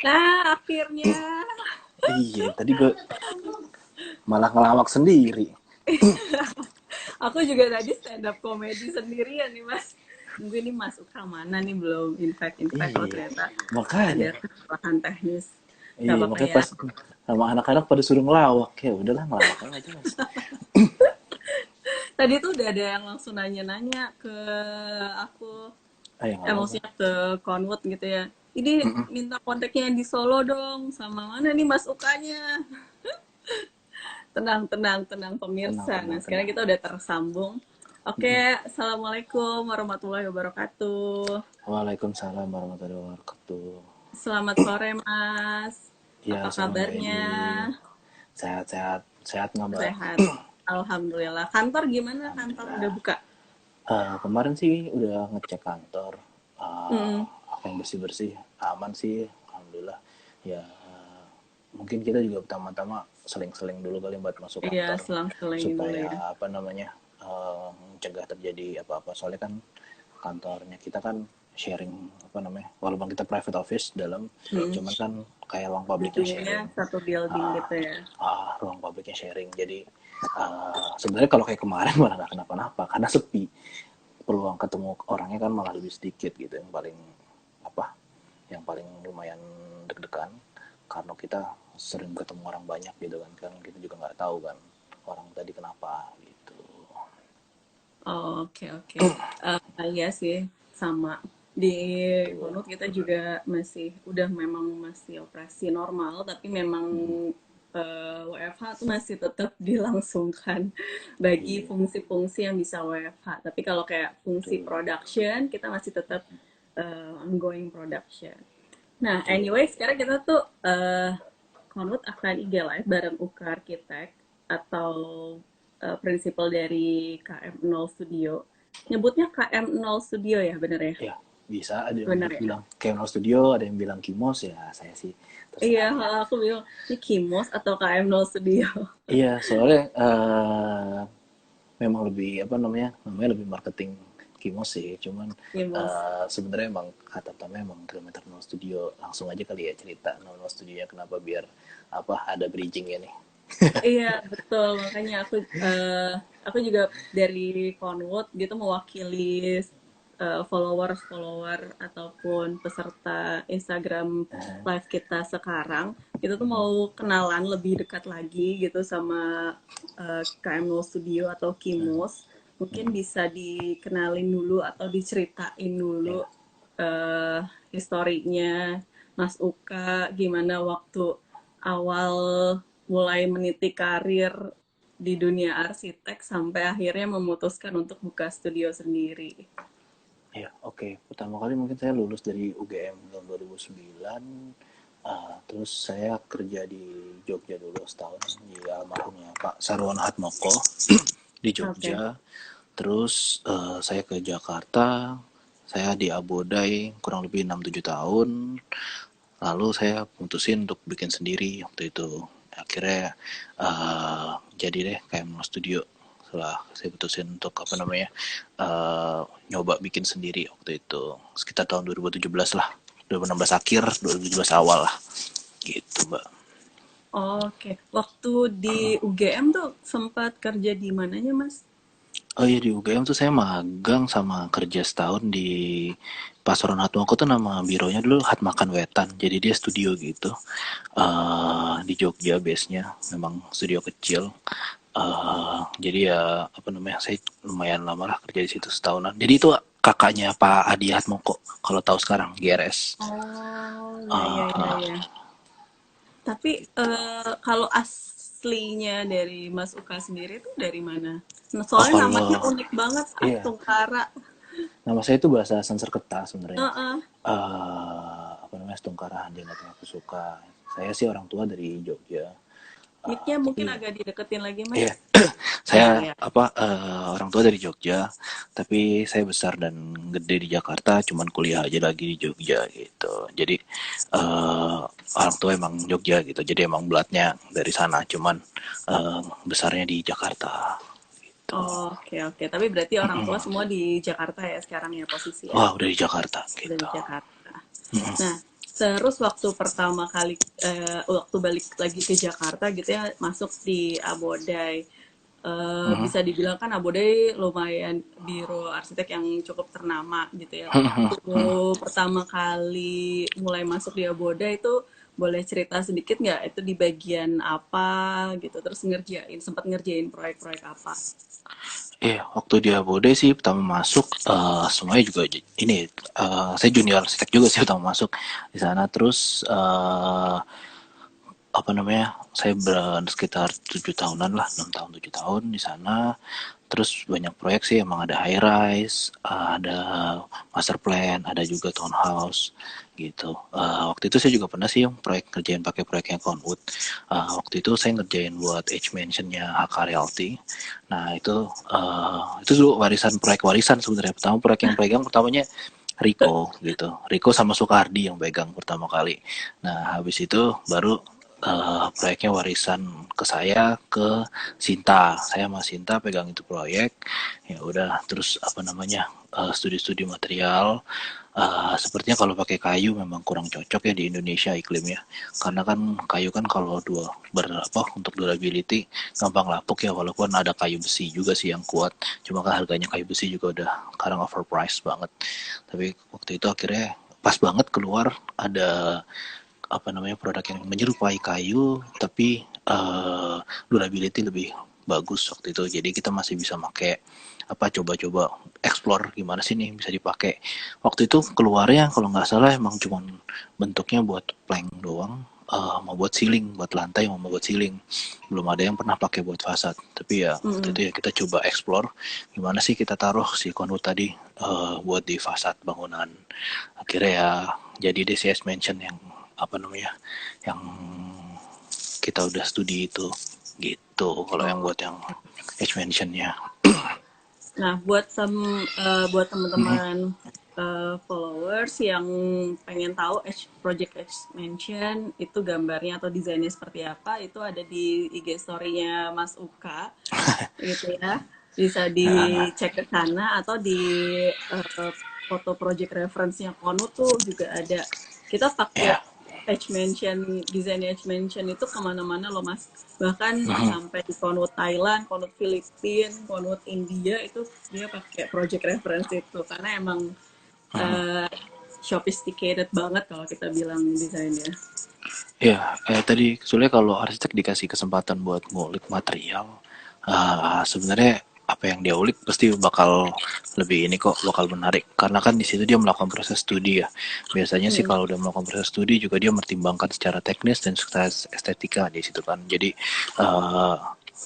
Nah, akhirnya. Iya, tadi gue malah ngelawak sendiri. Aku juga tadi stand up comedy sendirian nih, Mas. Mungkin ini masuk ke mana nih, belum invite-invite. Oh, Iya, ternyata ada makanya. kesalahan teknis. Gak Iya, apa-apa makanya ya. pas sama anak-anak pada suruh ngelawak. Ya udahlah, ngelawak aja mas. Tadi tuh udah ada yang langsung nanya-nanya ke aku. Ayo nggak apa-apa. Maksudnya ke Conwood gitu ya. Ini minta kontaknya yang di Solo dong. Sama mana nih Mas Ukanya? Tenang, tenang, tenang Tenang, pemirsa. Nah, tenang, sekarang tenang. kita udah tersambung. Oke, Assalamualaikum warahmatullahi wabarakatuh. Waalaikumsalam warahmatullahi wabarakatuh. Selamat sore, Mas. Ya, Apa sore Mbak kabarnya? Eni. Sehat-sehat. Sehat nggak Mbak? Sehat. Alhamdulillah. Kantor gimana? Kantor udah Alhamdulillah. buka? Kemarin sih udah ngecek kantor. Hmm. Apa yang bersih-bersih. Aman sih. Alhamdulillah. Ya, mungkin kita juga pertama-tama seling-seling dulu kali buat masuk Iya, kantor. selang-seling dulu Supaya ya. apa namanya, mencegah terjadi apa-apa. Soalnya kan kantornya kita kan sharing apa namanya, walaupun kita private office dalam, Hmm. cuman kan kayak ruang publiknya Gedungnya sharing. satu building ah, gitu ya. Ruang publiknya sharing, jadi sebenarnya kalau kayak kemarin malah nggak kenapa-napa karena sepi, peluang ketemu orangnya kan malah lebih sedikit gitu, yang paling apa, yang paling lumayan deg-degan karena kita sering ketemu orang banyak gitu kan kita juga nggak tahu kan orang tadi kenapa gitu. Oh, oke, oke. Iya sih, sama. Di Betul. Konut kita juga masih, udah memang masih operasi normal, tapi memang WFH tuh masih tetap dilangsungkan bagi Iya, fungsi-fungsi yang bisa WFH. Tapi kalau kayak fungsi betul. production, kita masih tetap ongoing production. Nah, Iya, anyway, iya. sekarang kita tuh Konut akan IG Live bareng UK Architect atau prinsipal dari KM0 Studio. Nyebutnya KM0 Studio ya, bener ya? Ya, bisa ada yang Bener ya? bilang Kemno Studio, ada yang bilang Kimos, ya saya sih Iya, terserah aja. aku bilang, ini Kimos atau KM0 Studio? Iya, soalnya memang lebih apa namanya, namanya lebih marketing Kimos sih, cuman Kimos. sebenarnya emang kata pertama emang kilometer nol studio. Langsung aja kali ya cerita nol studio kenapa, biar apa ada bridging ya nih. Iya, betul. Makanya aku juga dari Conwood gitu mewakili follower ataupun peserta Instagram live kita sekarang. Itu tuh mau kenalan lebih dekat lagi gitu sama KMO Studio atau Kimos. Mungkin bisa dikenalin dulu atau diceritain dulu Ya, eh historinya Mas Uka, gimana waktu awal mulai meniti karir di dunia arsitek sampai akhirnya memutuskan untuk buka studio sendiri. ya, oke. Pertama kali mungkin saya lulus dari UGM tahun 2009. Terus saya kerja di Jogja dulu setahun di almarhumnya Pak Sarwono Hatmoko di Oke. Jogja. Terus saya ke Jakarta, saya di Abodai kurang lebih 6-7 tahun. Lalu saya putusin untuk bikin sendiri waktu itu. Akhirnya jadi deh kayak mau studio. Setelah saya putusin untuk apa namanya, uh, nyoba bikin sendiri waktu itu. Sekitar tahun 2017 lah. 2016 akhir, 2017 awal lah. Gitu, Mbak. Oke. Waktu di UGM tuh sempat kerja di mananya, Mas? Oh iya, di UGM tuh saya magang sama kerja setahun di Pasaran Hatmoko, tuh nama bironya dulu Hatmakan Wetan. Jadi dia studio gitu. Di Jogja base-nya, memang studio kecil. Jadi ya apa namanya, saya lumayan lama lah kerja di situ setahunan. Jadi itu kakaknya Pak Adi Hatmoko kalau tahu sekarang, GRS. Oh, ya, ya, ya, Uh, ya. Tapi gitu. kalau aslinya dari Mas Uka sendiri tuh dari mana? Nah, Oh soalnya kalau namanya unik banget, iya, Astungkara. nama saya itu bahasa Sanskerta sebenarnya. Heeh. Apa namanya, Stungkara Handingat aku suka. Saya sih orang tua dari Jogja. Mic-nya mungkin Tapi agak dideketin lagi, Mas. iya, Ya, saya ya. apa, orang tua dari Jogja, tapi saya besar dan gede di Jakarta, cuman kuliah aja lagi di Jogja gitu. Jadi eh, orang tua emang Jogja gitu, jadi emang belatnya dari sana, cuman besarnya di Jakarta gitu. Oke, oke. Tapi berarti orang tua semua di Jakarta ya sekarang ya posisi ya. Wah, udah di Jakarta Udah gitu. di Jakarta. Nah, Terus waktu balik lagi ke Jakarta gitu ya, masuk di Abodai. Mhm. Bisa dibilang kan Abodai lumayan biro arsitek yang cukup ternama gitu ya. Waktu pertama kali mulai masuk di Abodai itu boleh cerita sedikit nggak itu di bagian apa gitu, terus sempat ngerjain proyek-proyek apa? Iya, waktu dia Bode sih pertama masuk, semuanya juga ini, saya junior arsitek juga sih pertama masuk di sana. Terus apa namanya, saya sekitar 7 tahunan lah, 6 tahun 7 tahun di sana. Terus banyak proyek sih, emang ada high rise, ada master plan, ada juga townhouse gitu. Waktu itu saya juga pernah sih yang proyek ngerjain pakai proyeknya Conwood. Waktu itu saya ngerjain buat H Mansionnya HK Realty. Nah itu dulu proyek warisan sebenarnya. Pertama proyek yang pegang pertamanya Riko gitu. Riko sama Soekardi yang pegang pertama kali. Nah habis itu baru proyeknya warisan ke saya, ke Sinta. Saya sama Sinta pegang itu proyek. Ya udah, terus apa namanya, studi-studi material. Sepertinya kalau pakai kayu memang kurang cocok ya di Indonesia iklimnya. Karena kan kayu kan kalau berapa untuk durability gampang lapuk ya, walaupun ada kayu besi juga sih yang kuat. Cuma kan harganya kayu besi juga udah sekarang overpriced banget. Tapi waktu itu akhirnya pas banget keluar ada apa namanya, produk yang menyerupai kayu tapi durability lebih bagus waktu itu. Jadi kita masih bisa pakai apa, coba-coba explore gimana sih nih bisa dipakai. Waktu itu keluarnya kalau nggak salah emang cuman bentuknya buat plank doang, mau buat ceiling, buat lantai, mau buat ceiling. Belum ada yang pernah pakai buat fasad. Tapi ya waktu itu Mm-mm. ya kita coba explore gimana sih kita taruh si konut tadi buat di fasad bangunan. Akhirnya ya jadi DCS Mansion yang apa namanya, yang kita udah studi itu gitu. Kalau yang Oh. buat yang H mentionnya. Nah, buat teman-teman followers yang pengen tahu Project X Mansion itu gambarnya atau desainnya seperti apa, itu ada di IG story-nya Mas Uka gitu ya. Bisa dicek ke sana atau di foto project reference-nya Kono tuh juga ada. Kita pakai Ya, Edge Mansion, desain Edge Mansion itu kemana-mana loh Mas. Bahkan sampai di Konut Thailand, Konut Filipina, Konut India itu dia pakai project reference itu karena emang uh, sophisticated banget kalau kita bilang desainnya. ya, tadi soalnya kalau arsitek dikasih kesempatan buat ngulik material, sebenarnya apa yang dia ulik pasti bakal lebih ini kok, bakal menarik karena kan di situ dia melakukan proses studi ya. Biasanya sih Hmm. kalau udah melakukan proses studi juga dia mempertimbangkan secara teknis dan secara estetika di situ kan. Jadi uh,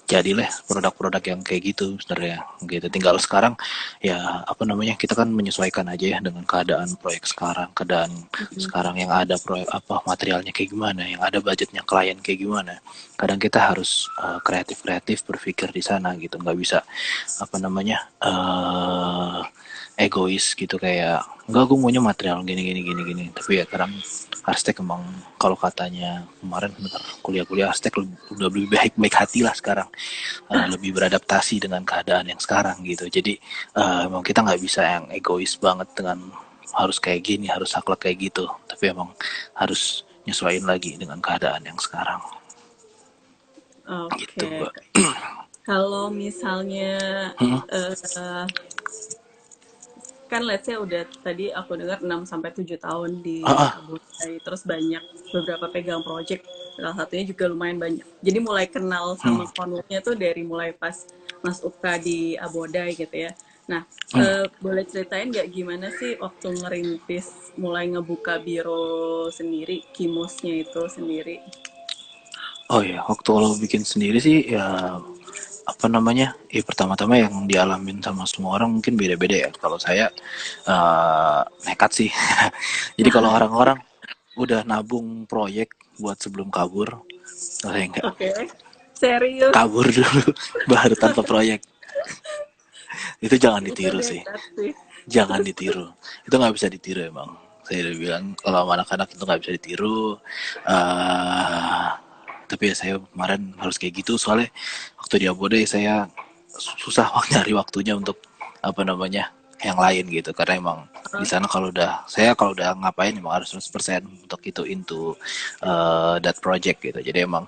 jadilah produk-produk yang kayak gitu sebenarnya gitu. Tinggal sekarang ya apa namanya, kita kan menyesuaikan aja ya dengan keadaan proyek sekarang, keadaan Hmm. sekarang yang ada proyek apa, materialnya kayak gimana, yang ada budgetnya klien kayak gimana. Kadang kita harus kreatif-kreatif berpikir di sana gitu, nggak bisa apa namanya, egois gitu kayak enggak, gue maunya material gini gini gini gini. Tapi ya kadang arsitek emang kalau katanya kemarin bentar kuliah-kuliah arsitek udah lebih baik baik hati lah sekarang, lebih beradaptasi dengan keadaan yang sekarang gitu. Jadi emang kita nggak bisa yang egois banget dengan harus kayak gini, harus saklek kayak gitu. Tapi emang harus nyesuaiin lagi dengan keadaan yang sekarang gitu, Oke. Mbak. Kalau misalnya eh, kan let's say udah tadi aku dengar 6 sampai 7 tahun di Ah, Abu Dhabi, terus banyak beberapa pegang project, salah satunya juga lumayan banyak. Jadi mulai kenal sama konuknya tuh dari mulai pas Mas Uka di Abu Dhabi gitu ya. Nah, boleh ceritain nggak gimana sih waktu ngerintis mulai ngebuka biro sendiri, Kimosnya itu sendiri? oh ya, waktu kalau bikin sendiri sih ya apa namanya, pertama-tama yang dialamin sama semua orang mungkin beda-beda ya. Kalau saya nekat sih. Jadi kalau orang-orang udah nabung proyek buat sebelum kabur, saya enggak, Oke, serius. kabur dulu baru tanpa proyek. Itu jangan Itu ditiru sih, nekat sih. jangan ditiru. Itu nggak bisa ditiru emang. Saya udah bilang kalau sama anak-anak itu nggak bisa ditiru. uh, tapi ya saya kemarin harus kayak gitu soalnya waktu di Abode saya susah nyari waktunya untuk apa namanya, yang lain gitu, karena emang di sana kalau udah ngapain emang harus 100% untuk itu into that project gitu. Jadi emang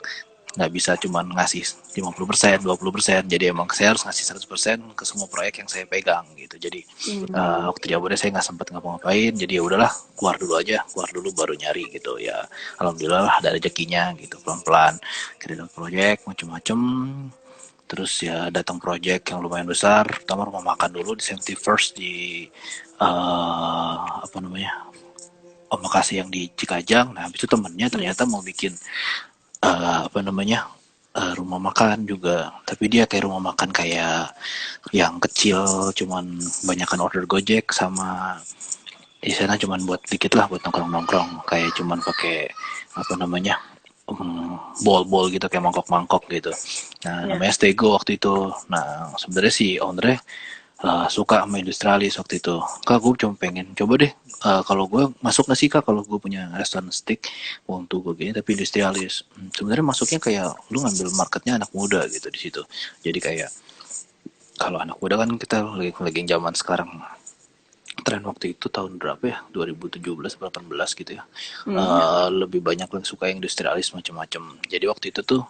nggak bisa cuma ngasih 50%, 20%. Jadi emang saya harus ngasih 100% ke semua proyek yang saya pegang gitu. Jadi Hmm. waktu di Abuja saya nggak sempat ngapa-ngapain. Jadi ya udahlah, keluar dulu baru nyari gitu ya. Alhamdulillah lah ada rezekinya gitu, pelan-pelan kerja proyek macem-macem. Terus ya datang project yang lumayan besar, pertama rumah makan dulu di 71st di apa namanya, Omakase yang di Cikajang. Nah habis itu temennya Hmm. ternyata mau bikin apa namanya, rumah makan juga, tapi dia kayak rumah makan kayak yang kecil, cuman banyakan order Gojek, sama di sana cuman buat dikit lah, buat nongkrong-nongkrong, kayak cuman pakai apa namanya, bol-bol gitu, kayak mangkok-mangkok gitu. Nah Ya. namanya Stego waktu itu. Nah sebenarnya si owner suka sama industrialis waktu itu. Kak, gue cuma pengen coba deh, kalau gue masuk nggak sih kak, kalau gue punya restoran steak untuk gue gini tapi industrialis. Sebenarnya masuknya kayak lu ngambil marketnya anak muda gitu di situ. Jadi kayak kalau anak muda kan kita lagi zaman sekarang, tren waktu itu tahun berapa ya, 2017 18 gitu ya, Ya. lebih banyak yang suka yang industrialis macam-macam. Jadi waktu itu tuh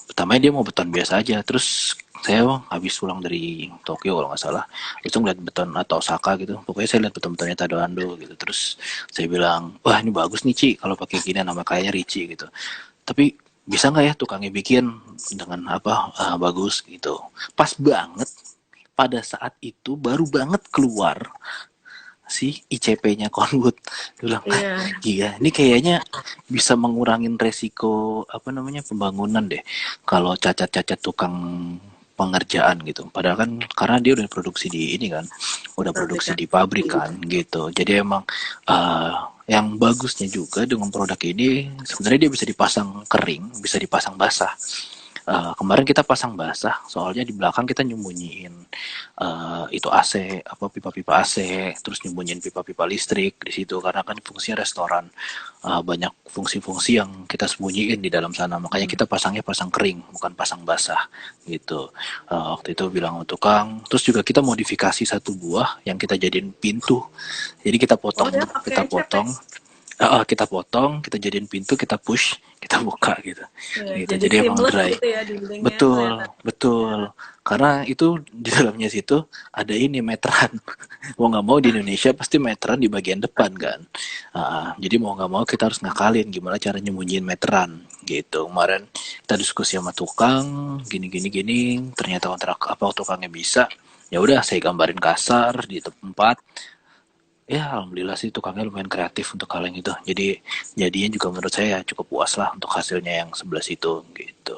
pertamanya dia mau beton biasa aja, terus saya habis pulang dari Tokyo kalau nggak salah, itu ngeliat beton atau Osaka gitu, pokoknya saya lihat beton-betonnya Tado Ando gitu. Terus saya bilang, wah ini bagus nih Ci, kalau pakai gini nama kayaknya Ricci gitu, tapi bisa nggak ya tukangnya bikin dengan apa, bagus gitu. Pas banget pada saat itu baru banget keluar si ICP-nya Conwood. Dia bilang, Iya. iya ini kayaknya bisa mengurangin resiko apa namanya pembangunan deh, kalau cacat-cacat tukang pengerjaan gitu. Padahal kan karena dia udah produksi di ini kan, udah produksi Pabrikan. di pabrik kan gitu. Jadi emang yang bagusnya juga dengan produk ini sebenarnya dia bisa dipasang kering, bisa dipasang basah. Kemarin kita pasang basah, soalnya di belakang kita nyembunyiin itu AC, apa pipa-pipa AC, terus nyembunyiin pipa-pipa listrik di situ karena kan fungsinya restoran. Banyak fungsi-fungsi yang kita sembunyiin di dalam sana, makanya kita pasangnya pasang kering, bukan pasang basah gitu. Waktu itu bilang sama tukang, terus juga kita modifikasi satu buah yang kita jadiin pintu. Jadi Oh ya, pakai CP. kita potong, kita jadiin pintu, kita push, kita buka gitu. Ya, Gitu. jadi Jadi emang seamless dry. gitu ya dindingnya Betul, kelihatan. Ya. betul. Karena itu di dalamnya situ ada ini meteran. Mau nggak mau di Indonesia pasti meteran di bagian depan kan. Jadi mau nggak mau kita harus ngakalin gimana cara nyembunyiin meteran gitu. Kemarin kita diskusi sama tukang, gini gini gini. Ternyata kontrak apa tukangnya bisa. Ya udah saya gambarin kasar di tempat. Ya alhamdulillah sih tukangnya lumayan kreatif untuk hal yang itu. Jadi jadinya juga menurut saya cukup puas lah untuk hasilnya yang 11 itu gitu.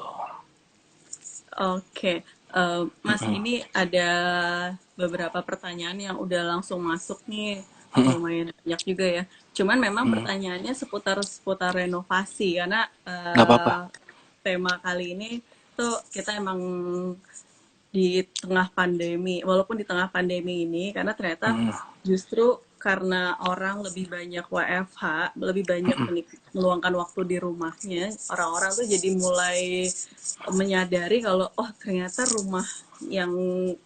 Oke, Mas, ini ada beberapa pertanyaan yang udah langsung masuk nih, lumayan banyak juga ya. Cuman memang pertanyaannya seputar seputar renovasi karena Nggak apa-apa. tema kali ini tuh kita emang di tengah pandemi, walaupun di tengah pandemi ini, karena ternyata justru karena orang lebih banyak WFH, lebih banyak meluangkan waktu di rumahnya, orang-orang tuh jadi mulai menyadari kalau oh ternyata rumah yang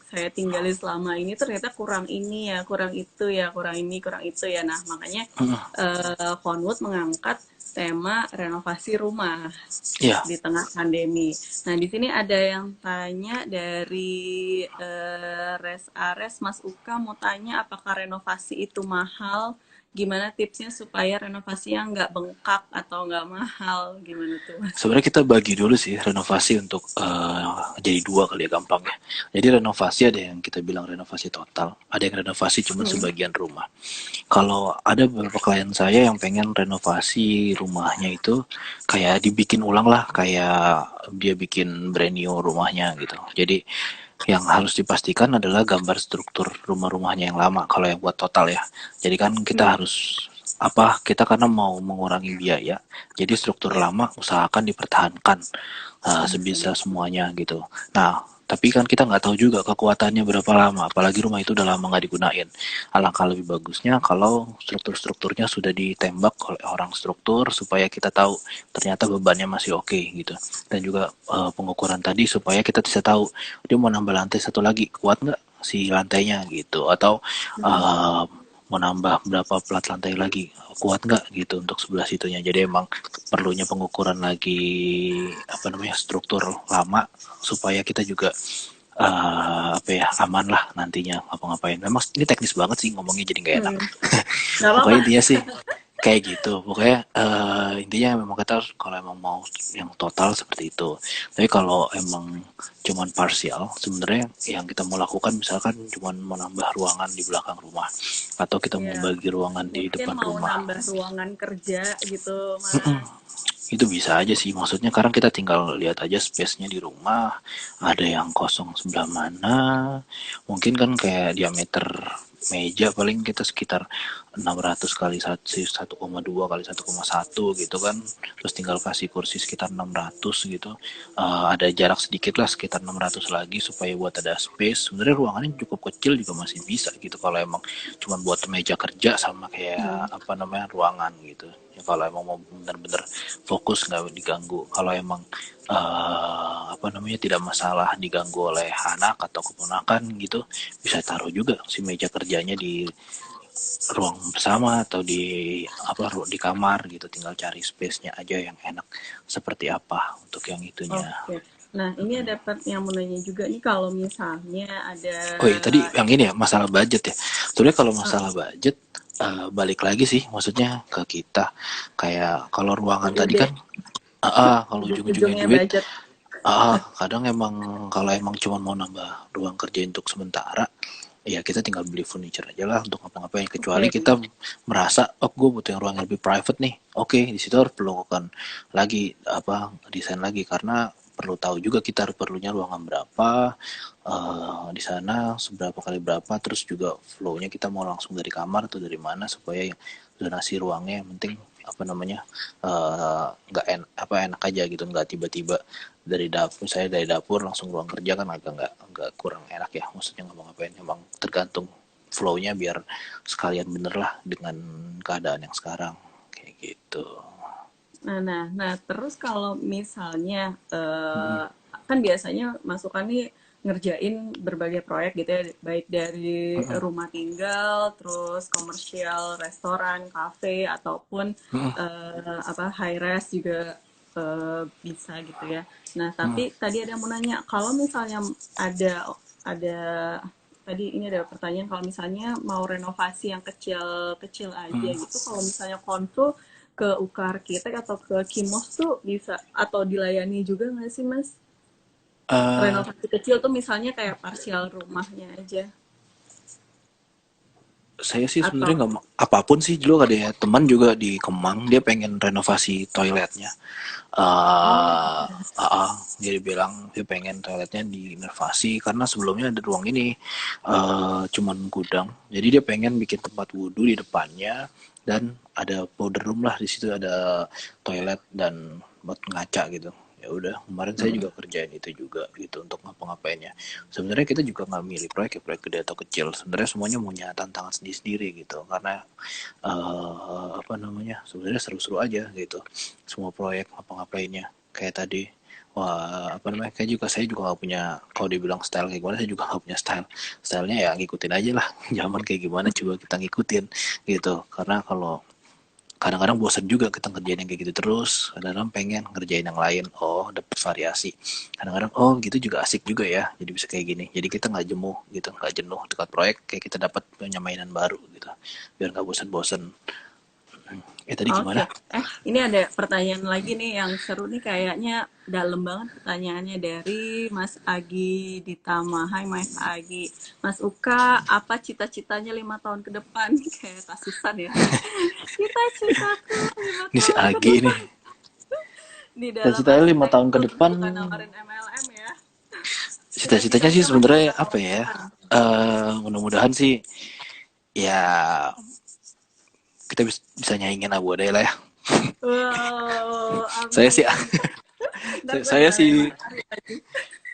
saya tinggali selama ini ternyata kurang ini ya, kurang itu ya, kurang ini, kurang itu ya. Nah, makanya Conwood mengangkat tema renovasi rumah Iya. di tengah pandemi. Nah, di sini ada yang tanya dari Res Ares, Mas Uka mau tanya apakah renovasi itu mahal? Gimana tipsnya supaya renovasinya nggak bengkak atau nggak mahal? Gimana tuh, Mas? Sebenarnya kita bagi dulu sih renovasi untuk jadi dua kali ya gampangnya. Jadi renovasi ada yang kita bilang renovasi total, ada yang renovasi cuma Hmm. sebagian rumah. Kalau ada beberapa klien saya yang pengen renovasi rumahnya itu kayak dibikin ulang lah, kayak dia bikin brand new rumahnya gitu. Jadi yang harus dipastikan adalah gambar struktur rumah-rumahnya yang lama kalau yang buat total ya. Jadi kan kita Hmm. harus apa, kita karena mau mengurangi biaya, jadi struktur Ya. lama usahakan dipertahankan sebisa Benar. semuanya gitu. Nah tapi kan kita nggak tahu juga kekuatannya berapa lama, apalagi rumah itu udah lama nggak digunain. Alangkah lebih bagusnya kalau struktur-strukturnya sudah ditembak oleh orang struktur supaya kita tahu ternyata bebannya masih oke gitu. Dan juga pengukuran tadi supaya kita bisa tahu dia mau nambah lantai satu lagi kuat nggak, si lantainya gitu, atau Hmm. mau nambah berapa plat lantai lagi, kuat nggak gitu untuk sebelah situnya. Jadi emang perlunya pengukuran lagi apa namanya struktur lama supaya kita juga apa ya aman lah nantinya ngapa-ngapain. Memang ini teknis banget sih ngomongnya jadi nggak enak. Hmm. Nggak apa-apa. Pokoknya intinya sih kayak gitu. Pokoknya intinya memang kita kalau emang mau yang total seperti itu. Tapi kalau emang cuman parsial, sebenarnya yang kita mau lakukan misalkan cuman mau nambah ruangan di belakang rumah atau kita mau Ya, bagi ruangan di mungkin depan mau rumah. nambah ruangan kerja gitu, Mas. Itu bisa aja sih, maksudnya sekarang kita tinggal lihat aja space-nya di rumah, ada yang kosong sebelah mana, mungkin kan kayak diameter meja paling kita sekitar 600 kali 1,2 kali 1,1 gitu kan, terus tinggal kasih kursi sekitar 600 gitu. Ada jarak sedikit lah sekitar 600 lagi supaya buat ada space. Sebenarnya ruangannya cukup kecil juga masih bisa gitu kalau emang cuma buat meja kerja sama kayak Hmm. apa namanya ruangan gitu ya, kalau emang mau bener-bener fokus nggak diganggu. Kalau emang apa namanya tidak masalah diganggu oleh anak atau keponakan gitu, bisa taruh juga si meja kerjanya di ruang bersama atau di apa di kamar gitu, tinggal cari space-nya aja yang enak seperti apa untuk yang itunya. Oke. Nah, ini ada yang mau nanya juga nih, kalau misalnya ada. Oh iya, tadi yang ini ya masalah budget ya. Sebenarnya kalau uh, masalah budget balik lagi sih, maksudnya ke kita. Kayak kalau ruangan tadi ide kan, kalau ujung-ujungnya ujung-ujungnya duit, budget. kadang emang kalau emang cuma mau nambah ruang kerja untuk sementara, ya kita tinggal beli furniture aja lah untuk ngapa-ngapain. Kecuali Oke. kita merasa, oh gue butuh yang ruang yang lebih private nih. Oke, di situ harus perlu kan lagi apa desain lagi, karena perlu tahu juga kita harus perlunya ruangan berapa, di sana seberapa kali berapa, terus juga flow-nya kita mau langsung dari kamar atau dari mana supaya zonasi ruangnya yang penting apa namanya nggak apa enak aja gitu, nggak tiba-tiba dari dapur, saya dari dapur langsung ruang kerja kan agak nggak kurang enak ya, maksudnya nggak mau ngapain, emang tergantung flow-nya biar sekalian bener lah dengan keadaan yang sekarang kayak gitu. Nah, terus kalau misalnya kan biasanya masukan nih ngerjain berbagai proyek gitu ya, baik dari rumah tinggal, terus komersial, restoran, kafe, ataupun apa high res juga bisa gitu ya. Nah, tapi tadi ada yang mau nanya, kalau misalnya ada tadi ini ada pertanyaan, kalau misalnya mau renovasi yang kecil-kecil aja gitu, kalau misalnya konsul ke UK Arsitek atau ke Kimos tuh bisa atau dilayani juga nggak sih, Mas? eh Renovasi kecil tuh misalnya kayak parsial rumahnya aja saya sih sebenarnya atau nggak apapun sih, dulu ada ya teman juga di Kemang, dia pengen renovasi toiletnya. oh Dia bilang dia pengen toiletnya direnovasi karena sebelumnya ada ruang ini cuman gudang, jadi dia pengen bikin tempat wudhu di depannya dan ada powder room lah di situ, ada toilet dan buat ngaca gitu. Ya udah, kemarin saya juga kerjain itu juga gitu untuk ngapa-ngapainnya. Sebenarnya kita juga nggak milih proyek ya, proyek gede atau kecil, sebenarnya semuanya punya tantangan sendiri-sendiri gitu, karena apa namanya sebenarnya seru-seru aja gitu semua proyek ngapa-ngapainnya. Kayak tadi, wah apa namanya, kayak juga saya juga nggak punya, kalau dibilang style kayak gimana saya juga nggak punya stylenya ya ngikutin aja lah zaman kayak gimana coba kita ngikutin gitu. Karena kalau kadang-kadang bosan juga kita ngerjain yang kayak gitu terus, kadang-kadang pengen ngerjain yang lain, oh dapet variasi, kadang-kadang oh gitu juga asik juga ya, jadi bisa kayak gini, jadi kita nggak jenuh gitu, nggak jenuh dekat proyek, kayak kita dapat punya mainan baru gitu biar nggak bosan-bosan. Tadi oke. gimana? Ini ada pertanyaan lagi nih yang seru nih, kayaknya dalam banget pertanyaannya, dari Mas Agi Ditama. Hai Mas Agi. Mas Uka, apa cita-citanya 5 tahun ke depan? Kayak kasusan ya. Cita-citaku lima Ini si tahun ke Agi ini. depan. Di dalam Cita-citanya 5 tahun ke arsitektur, depan, bukan nawarin MLM ya. cita-citanya sih Cita-citanya Mas sebenarnya Uka apa ya? apa? Mudah-mudahan sih ya kita bisa nyaingin Abu Adai lah ya. Wow, Saya sih amin. Ntar gue saya nyalain sih Mas Ari lagi.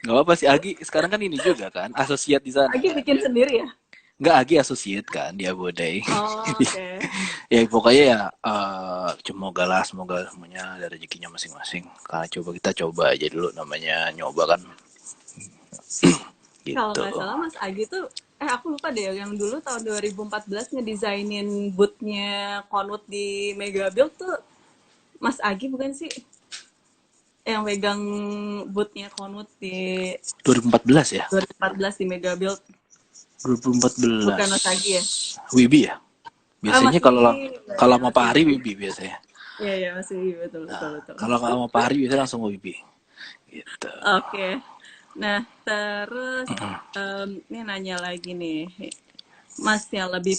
nggak apa sih, Agi sekarang kan ini juga kan asosiat di sana Agi kan. bikin sendiri ya? Nggak, Agi asosiat kan di Abu Adai. Oh, oke. Ya pokoknya ya semoga lah, semoga semuanya ada rezekinya masing-masing. Karena kita coba aja dulu, namanya nyoba kan. Kalau gitu. nggak salah Mas Agi tuh, aku lupa deh, yang dulu tahun 2014 ngedesainin bootnya Konwood di Mega Build tuh Mas Agi bukan sih? Yang pegang bootnya Konwood di 2014 ya? 2014 di Mega Build. Bukan 2014 Mas Agi ya? Wibi ya? Mas Biasanya kalau Wibi. kalau Ya, sama Mas Pak Hari Wibi. Wibi biasanya. Iya, iya, Mas Wibi. Betul, betul, Nah, betul. kalau sama Pak Hari biasanya langsung Wibi. Gitu. Oke. Nah, terus ini nanya lagi nih. Mas yang lebih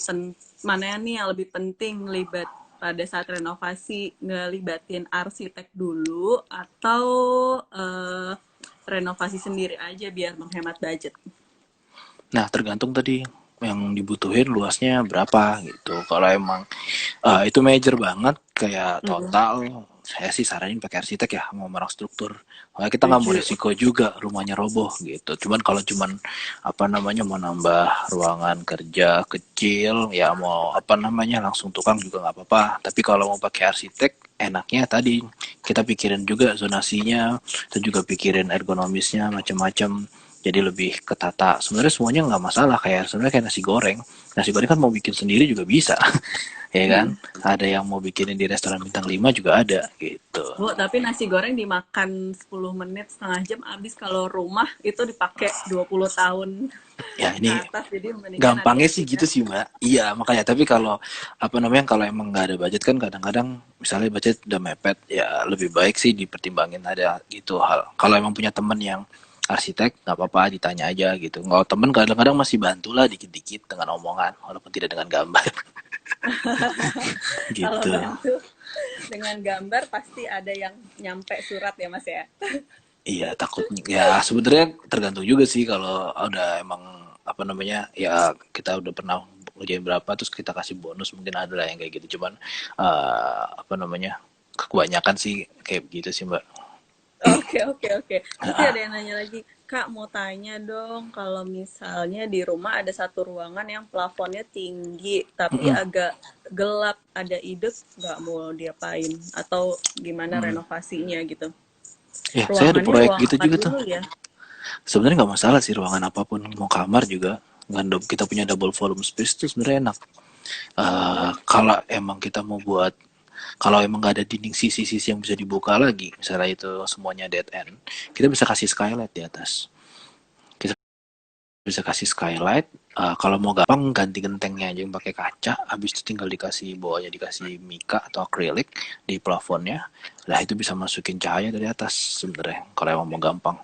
mana nih yang lebih penting libat pada saat renovasi ngelibatin arsitek dulu atau eh, renovasi sendiri aja biar menghemat budget? Nah, tergantung tadi yang dibutuhin luasnya berapa gitu. Kalau emang itu major banget kayak Mm, total, saya sih saranin pakai arsitek ya, mau orang struktur. Soalnya kita nggak mau setuju. risiko juga rumahnya roboh gitu. Cuman kalau cuman apa namanya mau nambah ruangan kerja kecil, ya mau apa namanya langsung tukang juga nggak apa-apa. Tapi kalau mau pakai arsitek, enaknya tadi kita pikirin juga zonasinya, dan juga pikirin ergonomisnya macam-macam. Jadi lebih ketata. Sebenarnya semuanya nggak masalah, kayak sebenarnya kayak nasi goreng kan mau bikin sendiri juga bisa. Ya kan, Mm. ada yang mau bikinin di restoran bintang 5 juga ada gitu. Bu, tapi nasi goreng dimakan 10 menit, setengah jam habis. Kalau rumah itu dipakai 20 tahun Ya ke ini atas, jadi mendingan gampangnya sih hati-hati ya. gitu sih mbak, iya makanya. Tapi kalau apa namanya, kalau emang nggak ada budget kan kadang-kadang misalnya budget udah mepet, ya lebih baik sih dipertimbangin ada gitu hal. Kalau emang punya temen yang arsitek nggak apa-apa ditanya aja gitu. Kalau temen kadang-kadang masih bantulah dikit-dikit dengan omongan walaupun tidak dengan gambar. Kalau Gitu. bantu dengan gambar pasti ada yang nyampe surat ya Mas ya. Iya takutnya ya, sebenarnya tergantung juga sih. Kalau udah emang apa namanya ya, kita udah pernah ngerjain berapa terus kita kasih bonus, mungkin ada lah yang kayak gitu. Cuman apa namanya, kebanyakan sih kayak gitu sih mbak. Oke, oke, oke. Terus ya ada yang nanya lagi, Kak mau tanya dong, kalau misalnya di rumah ada satu ruangan yang plafonnya tinggi, tapi Mm-mm. agak gelap, ada ide nggak mau diapain? Atau gimana Mm. renovasinya gitu? Ya saya ada Ruangannya proyek ruang gitu apa juga tuh. dulu ya? Sebenarnya nggak masalah sih ruangan apapun, mau kamar juga. Kita punya double volume space tuh sebenarnya enak. Oh, Kalau emang kita mau buat, kalau emang nggak ada dinding sisi-sisi yang bisa dibuka lagi, misalnya itu semuanya dead end, kita bisa kasih skylight di atas. Kita bisa kasih skylight. Kalau mau gampang ganti gentengnya aja yang pakai kaca, habis itu tinggal dikasih bawahnya dikasih mika atau akrilik di plafonnya. Nah itu bisa masukin cahaya dari atas sebenarnya kalau emang mau gampang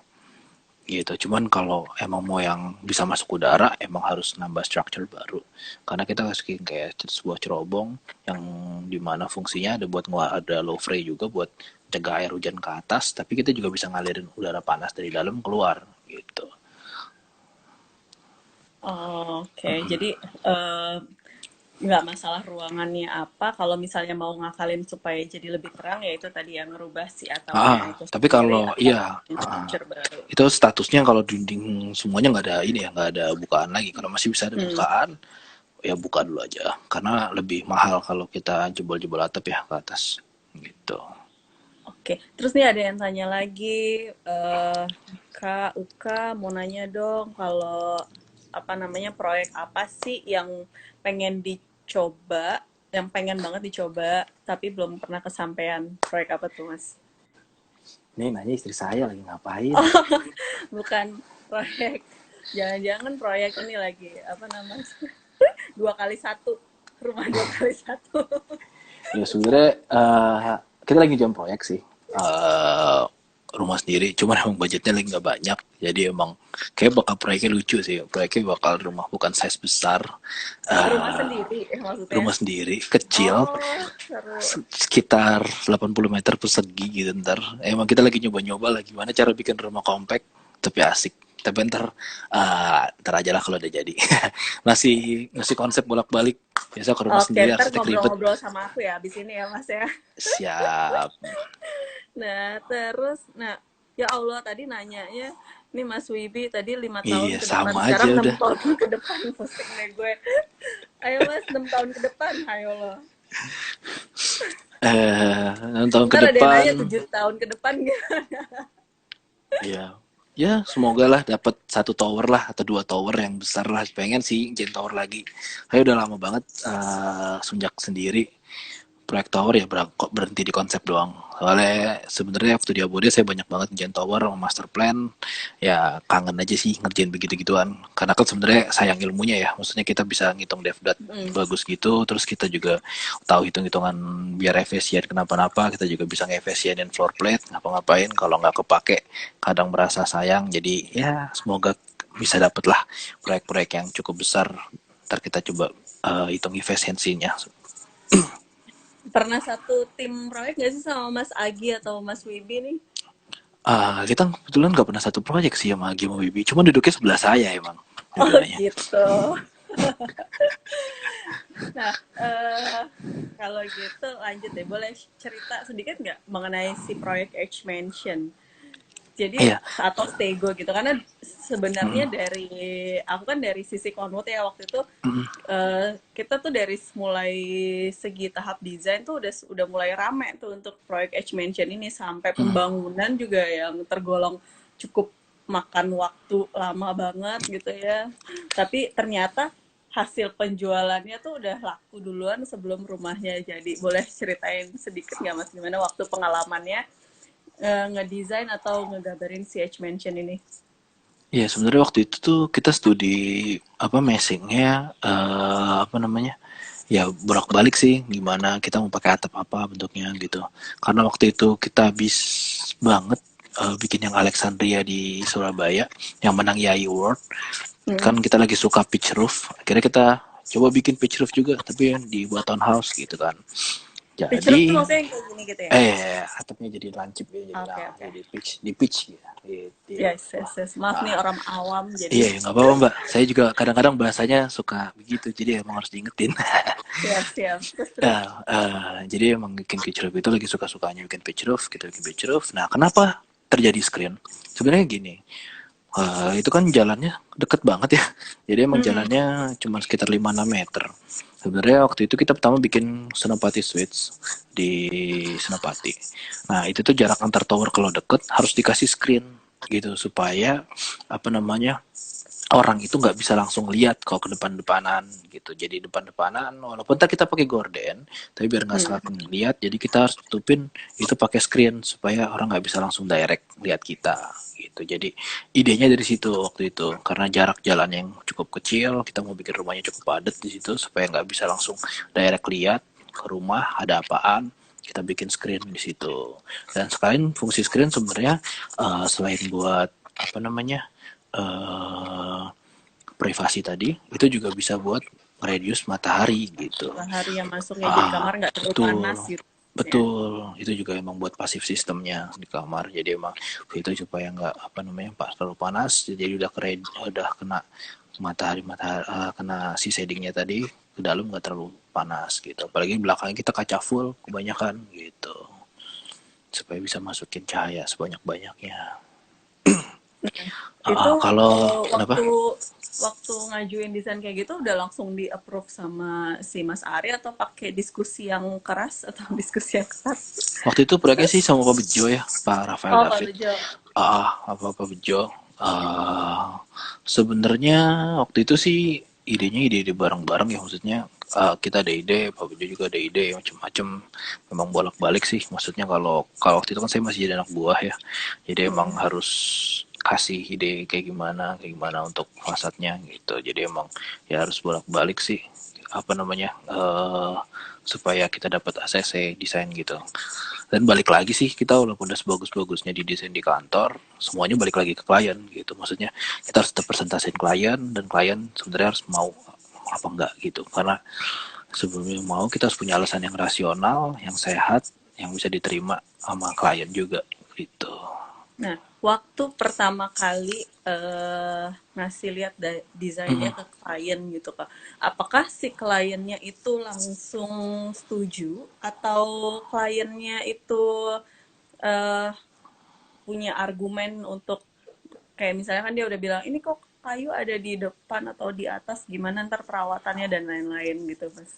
gitu. Cuman kalau emang mau yang bisa masuk udara, emang harus nambah structure baru, karena kita masukin kayak sebuah cerobong yang dimana fungsinya ada buat ada low fray juga buat cegah air hujan ke atas, tapi kita juga bisa ngalirin udara panas dari dalam keluar gitu. oke. Jadi eh, nggak masalah ruangannya apa, kalau misalnya mau ngakalin supaya jadi lebih terang ya itu tadi yang ngerubah si atapnya itu Tapi sendiri kalau atau iya, bikin structure baru. itu statusnya kalau dinding semuanya nggak ada ini ya, nggak ada bukaan lagi. Kalau masih bisa ada Hmm. bukaan, ya buka dulu aja, karena lebih mahal kalau kita jebol-jebol atap ya ke atas gitu. Oke, terus nih ada yang tanya lagi, eh Kak Uka mau nanya dong, kalau apa namanya proyek apa sih yang pengen dicoba, yang pengen banget dicoba, tapi belum pernah kesampaian. Proyek apa tuh, Mas? Ini nanya istri saya lagi ngapain. Oh, bukan proyek, jangan-jangan proyek ini lagi, apa namanya, 2x1, rumah 2x1. Ya sebenarnya kita lagi jam proyek sih, eh rumah sendiri. Cuman emang budgetnya lagi nggak banyak, jadi emang kayak bakal proyeknya lucu sih. Proyeknya bakal rumah bukan size besar, Rumah eh sendiri, maksudnya. rumah sendiri kecil, Oh, seru. sekitar 80 meter persegi gitu. Ntar emang kita lagi nyoba-nyoba lah gimana cara bikin rumah compact tapi asik. Tapi ntar aja lah kalau udah jadi. masih konsep bolak-balik. Biasa ke rumah Oke, sendiri ntar arsitek ribet. ngobrol-ngobrol sama aku ya abis ini ya, Mas ya. Siap. Nah, terus, nah, ya Allah tadi nanyanya, nih Mas Wibi tadi 5 tahun Iya ke depan, sama aja sekarang enam udah. tahun ke depan, pusing deh gue. Ayo Mas, 6 tahun ke depan, ayo loh. 6 tahun ke Ntar ada yang depan. nanya 7 tahun ke depan gak? Ya Ya semoga lah dapat satu tower lah atau dua tower yang besar lah, pengen sih Gen Tower lagi. Saya udah lama banget sejak sendiri proyek tower ya berhenti di konsep doang. Soalnya sebenarnya waktu di Abode saya banyak banget ngerjain tower sama master plan. Ya kangen aja sih ngerjain begitu-gituan. Karena kan sebenarnya sayang ilmunya ya. Maksudnya kita bisa ngitung devdat Mm. bagus gitu, terus kita juga tahu hitung-hitungan biar efisien kenapa-napa, kita juga bisa ngeefisienin floor plate, ngapa-ngapain kalau nggak kepake kadang merasa sayang. Jadi ya semoga bisa dapet lah proyek-proyek yang cukup besar. Ntar kita coba hitung efisiensinya. Pernah satu tim proyek nggak sih sama Mas Agi atau Mas Wibi nih? Kita kebetulan nggak pernah satu proyek sih sama Agi sama Wibi. Cuma duduknya sebelah saya emang. Oh Dua-duanya. gitu. Nah, kalau gitu lanjut deh. Boleh cerita sedikit nggak mengenai si proyek H Mansion? Jadi Iya. atau Stego gitu. Karena sebenarnya Mm-mm. dari aku kan dari sisi Conwood ya waktu itu Mm-mm. kita tuh dari mulai segi tahap desain tuh udah mulai rame tuh untuk proyek H Mansion ini sampai Mm-mm. pembangunan juga yang tergolong cukup makan waktu lama banget gitu ya. Tapi ternyata hasil penjualannya tuh udah laku duluan sebelum rumahnya jadi. Boleh ceritain sedikit nggak Mas gimana waktu pengalamannya ngedesain atau ngegambarin si H Mansion ini? Iya sebenarnya waktu itu tuh kita studi apa messingnya apa namanya ya bolak-balik sih gimana kita mau pakai atap apa bentuknya gitu. Karena waktu itu kita habis banget bikin yang Alexandria di Surabaya yang menang IAI Award. Hmm. Kan kita lagi suka pitch roof, akhirnya kita coba bikin pitch roof juga tapi yang dibuat townhouse gitu kan. Pitch roof tuh Jadi maksudnya yang kayak gini gitu ya? atapnya jadi lancip ya, jadi Oke, oke. jadi pitch gitu. Gitu. Yes, yes, Wah. yes. Maaf nih Ah, orang awam jadi iya nggak apa-apa mbak, saya juga kadang-kadang bahasanya suka begitu jadi emang harus diingetin. siap, siap. Terus, terus. Jadi emang bikin pitch roof itu lagi suka-sukanya bikin pitch roof, kita bikin pitch roof. Nah kenapa terjadi screen? Sebenarnya gini, itu kan jalannya deket banget ya. Jadi emang Mm-mm. jalannya cuma sekitar 5-6 meter. Sebenarnya waktu itu kita pertama bikin Senopati Suites di Senopati. Nah itu tuh jarak antar tower kalau deket harus dikasih screen gitu supaya apa namanya orang itu nggak bisa langsung lihat kalau ke depan-depanan gitu. Jadi depan-depanan walaupun ntar kita pakai gorden, tapi biar nggak salah Mm. lihat, jadi kita harus tutupin itu pakai screen supaya orang nggak bisa langsung direct lihat kita gitu. Jadi idenya dari situ waktu itu karena jarak jalan yang cukup kecil, kita mau bikin rumahnya cukup padat di situ supaya nggak bisa langsung direct lihat ke rumah ada apaan, kita bikin screen di situ. Dan sekalian fungsi screen sebenarnya selain buat apa namanya eh privasi tadi itu juga bisa buat reduce matahari gitu. Matahari yang masuknya jadi kamar nggak terlalu panas Betul. gitu ya. Betul, itu juga emang buat pasif sistemnya di kamar. Jadi emang itu supaya nggak apa namanya pas terlalu panas, jadi udah kena matahari kena si shadingnya tadi ke dalam nggak terlalu panas gitu. Apalagi belakangnya kita kaca full kebanyakan gitu, supaya bisa masukin cahaya sebanyak banyaknya. Itu Kalau kenapa? waktu waktu ngajuin desain kayak gitu udah langsung di approve sama si Mas Ari atau pakai diskusi yang keras atau diskusi yang keras? Waktu itu proyeknya sih sama Pak Bejo ya, Pak Rafael Oh, Pak David. Bejo. Apa Bejo. Sebenarnya waktu itu sih idenya ide-ide bareng-bareng ya, maksudnya kita ada ide, Pak Bejo juga ada ide macam-macam. Memang bolak-balik sih, maksudnya kalau kalau waktu itu kan saya masih jadi anak buah ya, jadi emang Mm. harus kasih ide kayak gimana untuk fasadnya gitu. Jadi emang ya harus bolak-balik sih apa namanya supaya kita dapat ACC desain gitu. Dan balik lagi sih kita walaupun udah sebagus-bagusnya di desain di kantor, semuanya balik lagi ke klien gitu. Maksudnya kita harus tetap presentasiin klien dan klien sebenarnya harus mau apa enggak gitu. Karena sebelumnya mau kita harus punya alasan yang rasional, yang sehat, yang bisa diterima sama klien juga gitu. Nah, waktu pertama kali ngasih lihat desainnya Mm-mm. ke klien gitu Kak, apakah si kliennya itu langsung setuju atau kliennya itu eh, punya argumen untuk kayak misalnya kan dia udah bilang ini kok kayu ada di depan atau di atas gimana ntar perawatannya dan lain-lain gitu Mas?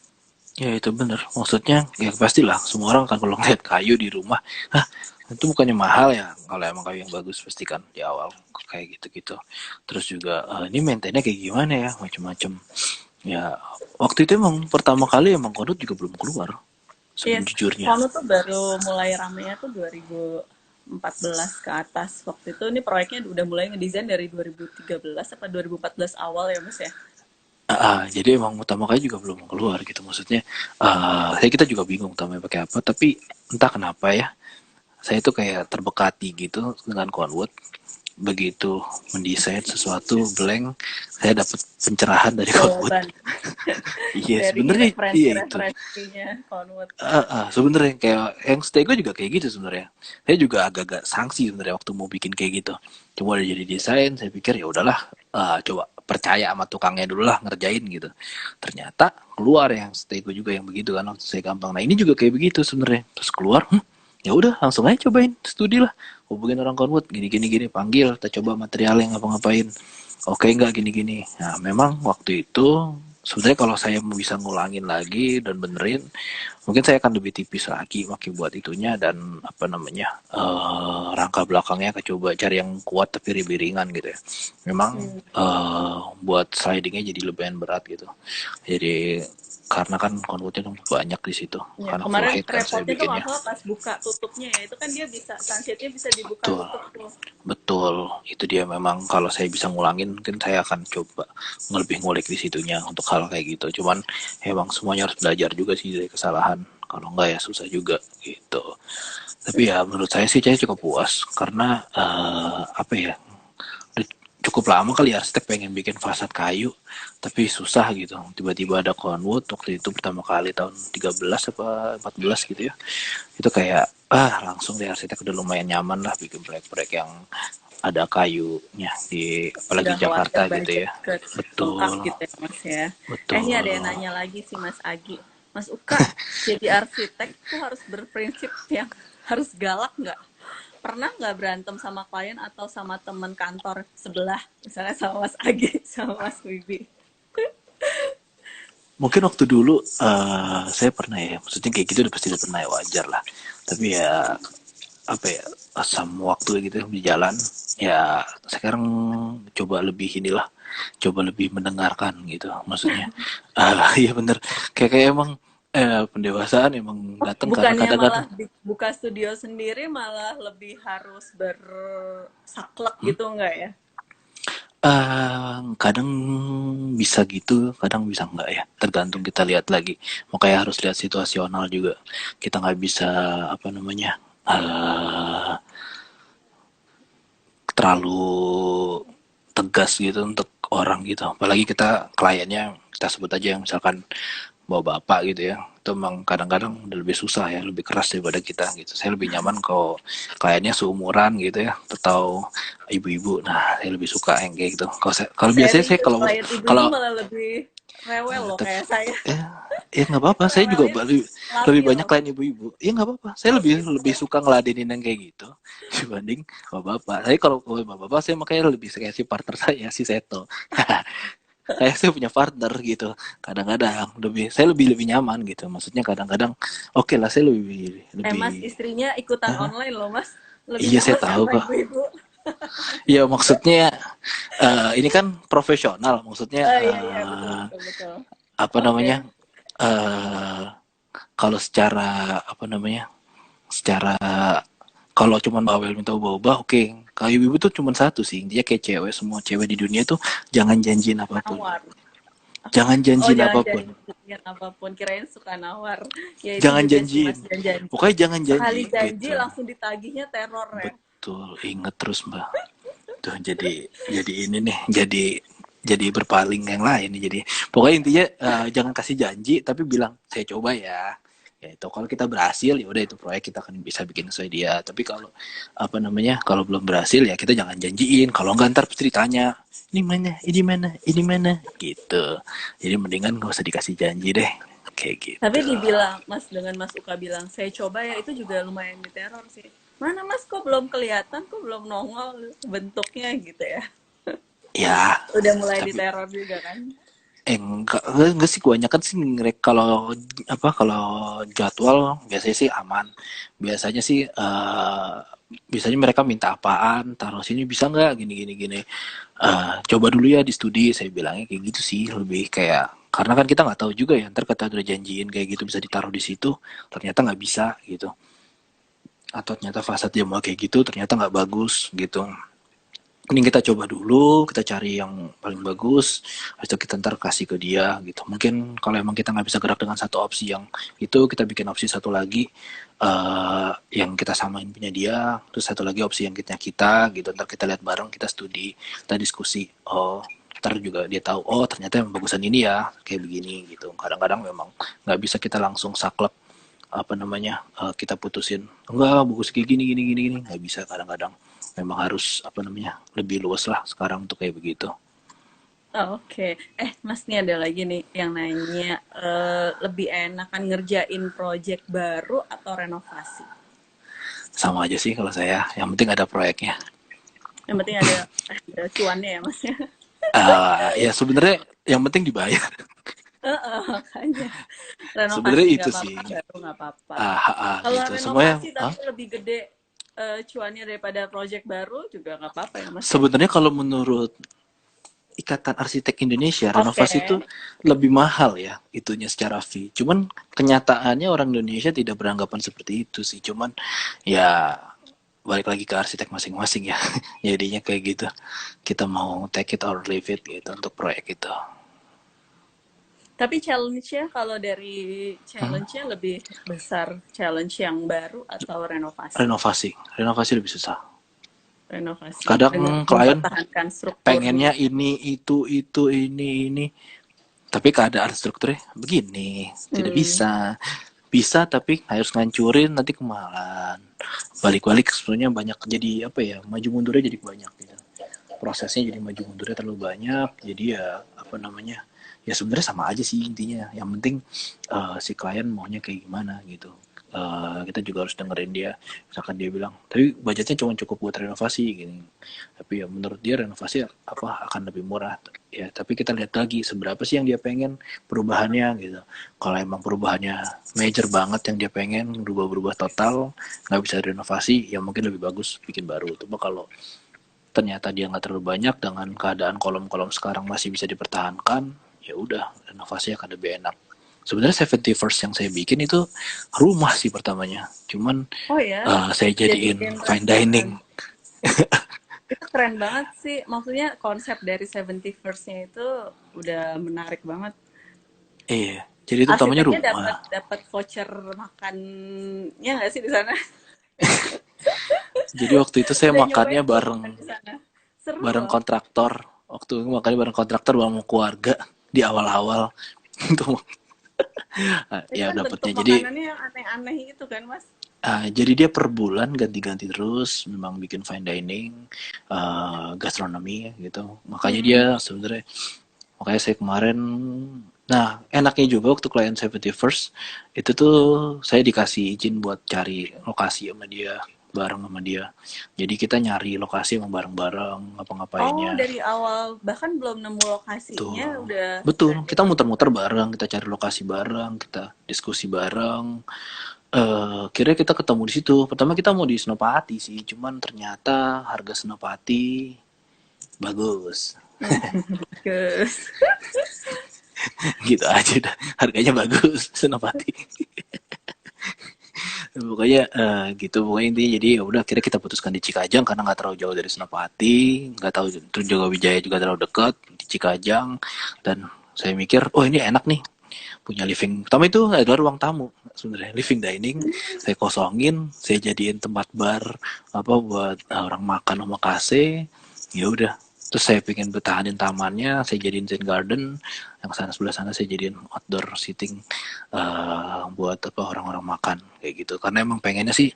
Ya itu bener. Maksudnya ya pastilah semua orang kan kalau ngeliat kayu di rumah, hah itu bukannya mahal ya? Kalau emang kayu yang bagus pasti kan di awal kayak gitu-gitu. Terus juga ini maintainnya kayak gimana ya? Macem-macem. Ya waktu itu emang pertama kali emang kodok juga belum keluar Yes, sejujurnya. Kono tuh baru mulai ramenya tuh 2014 ke atas. Waktu itu ini proyeknya udah mulai ngedesain dari 2013 apa 2014 awal ya Mas ya? Jadi emang utama kali juga belum keluar gitu. Maksudnya saya kita juga bingung utamanya pakai apa. Tapi entah kenapa ya saya tuh kayak terbekati gitu dengan Conwood. Begitu mendesain sesuatu blank, saya dapat pencerahan dari Conwood. Jawaban Iya dari sebenarnya iya itu. referensi-referensinya Konwood. Sebenarnya kayak yang stego juga kayak gitu sebenarnya. Saya juga agak-agak sanksi sebenarnya waktu mau bikin kayak gitu. Cuma udah jadi desain, saya pikir ya udahlah, coba percaya sama tukangnya dulu lah ngerjain gitu. Ternyata keluar yang stego juga yang begitu kan waktu saya gampang. Nah ini juga kayak begitu sebenarnya. Terus keluar, ya udah langsung aja cobain studi lah. Hubungin orang Conwood gini gini gini panggil, kita coba material yang ngapa-ngapain. Oke nggak gini-gini. Nah memang waktu itu sebenarnya kalau saya mau bisa ngulangin lagi dan benerin mungkin saya akan lebih tipis lagi pakai buat itunya dan apa namanya rangka belakangnya akan coba cari yang kuat tapi lebih ringan gitu ya. Memang Hmm. buat slidingnya jadi lumayan berat gitu. Jadi karena kan konvutnya banyak di situ Ya, karena full kemarin height kan saya repotnya tuh nggak bikinnya. salah pas buka tutupnya ya. Itu kan dia bisa sunsetnya bisa dibuka Betul, tutup tuh. betul. Itu dia memang kalau saya bisa ngulangin mungkin saya akan coba lebih ngulik di situnya untuk hal kayak gitu. Cuman emang semuanya harus belajar juga sih dari kesalahan. Kalau enggak ya susah juga gitu. Tapi ya menurut saya cukup puas karena apa ya udah cukup lama kali ya arsitek pengen bikin fasad kayu tapi susah gitu tiba-tiba ada Conwood waktu itu pertama kali tahun 13 apa 14 gitu ya itu kayak langsung deh arsitek udah lumayan nyaman lah bikin proyek-proyek yang ada kayunya di apalagi Udah khawatir Jakarta gitu budget ya. bengkak Betul, gitu ya Mas ya. Ini ada yang betul. nanya lagi sih Mas Agi. Mas Uka, jadi arsitek tuh harus berprinsip yang harus galak nggak? Pernah nggak berantem sama klien atau sama teman kantor sebelah? Misalnya sama Mas Agi, sama Mas Wibi. Mungkin waktu dulu saya pernah ya maksudnya kayak gitu udah pasti udah pernah ya wajar lah tapi ya apa ya sama waktu gitu di jalan ya sekarang coba lebih inilah coba lebih mendengarkan gitu maksudnya iya bener kayak emang pendewasaan emang datang karena Bukannya kadang-kadang malah buka studio sendiri malah lebih harus bersaklek gitu enggak ya? kadang bisa gitu, kadang bisa enggak ya. Tergantung kita lihat lagi. Makanya harus lihat situasional juga. Kita nggak bisa apa namanya terlalu tegas gitu untuk orang gitu. Apalagi kita kliennya kita sebut aja yang misalkan bawa bapak gitu ya. Itu emang kadang-kadang lebih susah ya, lebih keras daripada kita gitu. Saya lebih nyaman kalau kliennya seumuran gitu ya, atau ibu-ibu. Nah, saya lebih suka yang kayak gitu. Kalau biasanya saya Serius, kalau klien ibu-ibu kalau malah lebih rewel loh tapi kayak saya. ya ya nggak apa-apa. Itu Saya juga rewelnya lebih labil. banyak klien ibu-ibu. Ya nggak apa-apa. Saya Oh lebih gitu. lebih suka ngeladenin yang kayak gitu dibanding bapak-bapak. Saya kalau bapak-bapak saya makanya lebih suka si partner saya si Seto. Kayak saya punya partner gitu kadang-kadang saya lebih nyaman gitu maksudnya kadang-kadang oke lah saya lebih Mas, lebih istrinya ikutan online loh, Mas. Lebih iya saya nyaman tahu sama kok ibu-ibu. ya maksudnya ini kan profesional maksudnya Iya, iya, betul, betul, betul. apa Oke. namanya eh kalau secara apa namanya secara kalau cuma bawel minta ubah-ubah oke kalau ibu tuh cuma satu sih dia kayak cewek semua cewek di dunia tuh jangan janjiin apapun Nawar. jangan Oh, janjiin jangan apapun janjian apapun. Kirain suka nawar. Ya itu jangan juga sih, janjiin Mas, jangan janji. pokoknya jangan Sekali janji janji gitu langsung ditagihnya teror ya. betul inget terus mbak tuh jadi ini nih jadi berpaling yang lain nih jadi pokoknya intinya jangan kasih janji tapi bilang saya coba ya ya itu kalau kita berhasil ya udah itu proyek kita akan bisa bikin sesuai dia tapi kalau apa namanya kalau belum berhasil ya kita jangan janjiin kalau nggak ntar ceritanya ini mana gitu jadi mendingan nggak usah dikasih janji deh kayak Tapi gitu. dibilang, Mas, dengan Mas Uka bilang, saya coba ya, itu juga lumayan diteror sih. Mana Mas, kok belum kelihatan, kok belum nongol bentuknya gitu ya. Ya Udah mulai tapi diteror juga kan. Enggak sih, kebanyakan sih kalau apa, kalau jadwal biasanya sih aman. Biasanya sih biasanya mereka minta apaan, taruh sini bisa nggak, gini gini gini. Coba dulu ya di studi, saya bilangnya kayak gitu sih, lebih kayak karena kan kita nggak tahu juga ya, ntar kata udah janjiin kayak gitu bisa ditaruh di situ, ternyata nggak bisa gitu. Atau ternyata fasad dia mau kayak gitu, ternyata nggak bagus gitu. Mending kita coba dulu, kita cari yang paling bagus, habis itu kita ntar kasih ke dia gitu. Mungkin kalau emang kita nggak bisa gerak dengan satu opsi yang itu, kita bikin opsi satu lagi yang kita samain punya dia, terus satu lagi opsi yang kita gitu. Ntar kita lihat bareng, kita studi, kita diskusi. Oh, ntar juga dia tahu, oh ternyata yang bagusan ini ya, kayak begini gitu. Kadang-kadang memang nggak bisa kita langsung saklek apa namanya kita putusin enggak bagus kayak gini gini gini gini, nggak bisa. Kadang-kadang memang harus apa namanya lebih luas lah sekarang tuh kayak begitu. Oh, oke. Mas, nih ada lagi nih yang nanya, lebih enakan ngerjain project baru atau renovasi? Sama aja sih kalau saya, yang penting ada proyeknya. Yang penting ada cuannya ya, Mas ya. Ya sebenarnya yang penting dibayar. Heeh, makanya. Renovasi Sebenarnya itu nggak sih apa-apa, baru nggak apa-apa. Kalau gitu semuanya. renovasi tapi lebih gede cuannya daripada project baru juga nggak apa-apa ya, Mas ya. Sebenarnya kalau menurut Ikatan Arsitek Indonesia, Oke. renovasi itu lebih mahal ya itunya secara fee. Cuman kenyataannya orang Indonesia tidak beranggapan seperti itu sih. Cuman ya balik lagi ke arsitek masing-masing ya. Jadinya kayak gitu. Kita mau take it or leave it gitu untuk proyek itu. Tapi challenge-nya kalau dari Hmm? challenge-nya lebih besar challenge yang baru atau renovasi? Renovasi, renovasi lebih susah. Renovasi dengan Kadang klien mempertahankan strukturnya. pengennya ini itu ini, tapi keadaan strukturnya begini, tidak Hmm. bisa. Bisa tapi harus ngancurin nanti kemahalan. Balik-balik sebenarnya banyak jadi apa ya, maju mundurnya jadi banyak gitu. Prosesnya jadi maju mundurnya terlalu banyak, jadi ya apa namanya, ya sebenarnya sama aja sih intinya. Yang penting si klien maunya kayak gimana gitu. Kita juga harus dengerin dia. Misalkan dia bilang tapi budgetnya cuma cukup buat renovasi gini, tapi ya menurut dia renovasi apa akan lebih murah ya, tapi kita lihat lagi seberapa sih yang dia pengen perubahannya gitu. Kalau emang perubahannya major banget yang dia pengen berubah-berubah total, nggak bisa renovasi, ya mungkin lebih bagus bikin baru. Tapi kalau ternyata dia nggak terlalu banyak dengan keadaan kolom-kolom sekarang masih bisa dipertahankan, ya udah renovasi akan lebih enak. Sebenarnya 71st first yang saya bikin itu rumah sih pertamanya, cuman Oh ya, saya jadiin jadiin fine restoran. dining. Itu keren banget sih. Maksudnya konsep dari 71 First-nya itu udah menarik banget. Iya, jadi itu pertamanya Arsiteknya rumah. dapat dapat voucher makannya nggak sih di sana? Jadi waktu itu saya Udah makannya nyobain belum bareng makan di sana? Seru bareng loh. kontraktor. Waktu itu makannya bareng kontraktor bareng keluarga di awal-awal. Itu Itu ya kan bentuk dapatnya. Jadi makanannya yang aneh-aneh gitu kan, Mas? jadi dia per bulan ganti-ganti terus, memang bikin fine dining, gastronomi gitu. Makanya dia Mm-mm. sebenarnya, makanya saya kemarin, nah enaknya juga waktu klien 71st first itu tuh saya dikasih izin buat cari lokasi sama dia, bareng sama dia. Jadi kita nyari lokasi emang bareng-bareng Oh, ngapa-ngapainnya. dari awal bahkan belum nemu lokasinya Betul. udah Betul, udah kita dibantu muter-muter kan? bareng, kita cari lokasi bareng, kita diskusi bareng. Kira kita ketemu di situ. Pertama kita mau di Senopati sih, cuman ternyata harga Senopati bagus. Bagus. Gitu aja dah. Harganya bagus Senopati. Pokoknya gitu, pokoknya intinya jadi ya udah akhirnya kita putuskan di Cikajang karena nggak terlalu jauh dari Senopati, nggak tahu terus juga Wijaya juga terlalu dekat di Cikajang. Dan saya mikir oh ini enak nih, punya living pertama itu adalah ruang tamu, sebenarnya living dining saya kosongin, saya jadiin tempat bar apa buat orang makan sama kase. Ya udah, terus saya pengen bertahanin tamannya, saya jadiin zen garden, yang sana sebelah sana saya jadiin outdoor seating buat apa orang-orang makan kayak gitu. Karena emang pengennya sih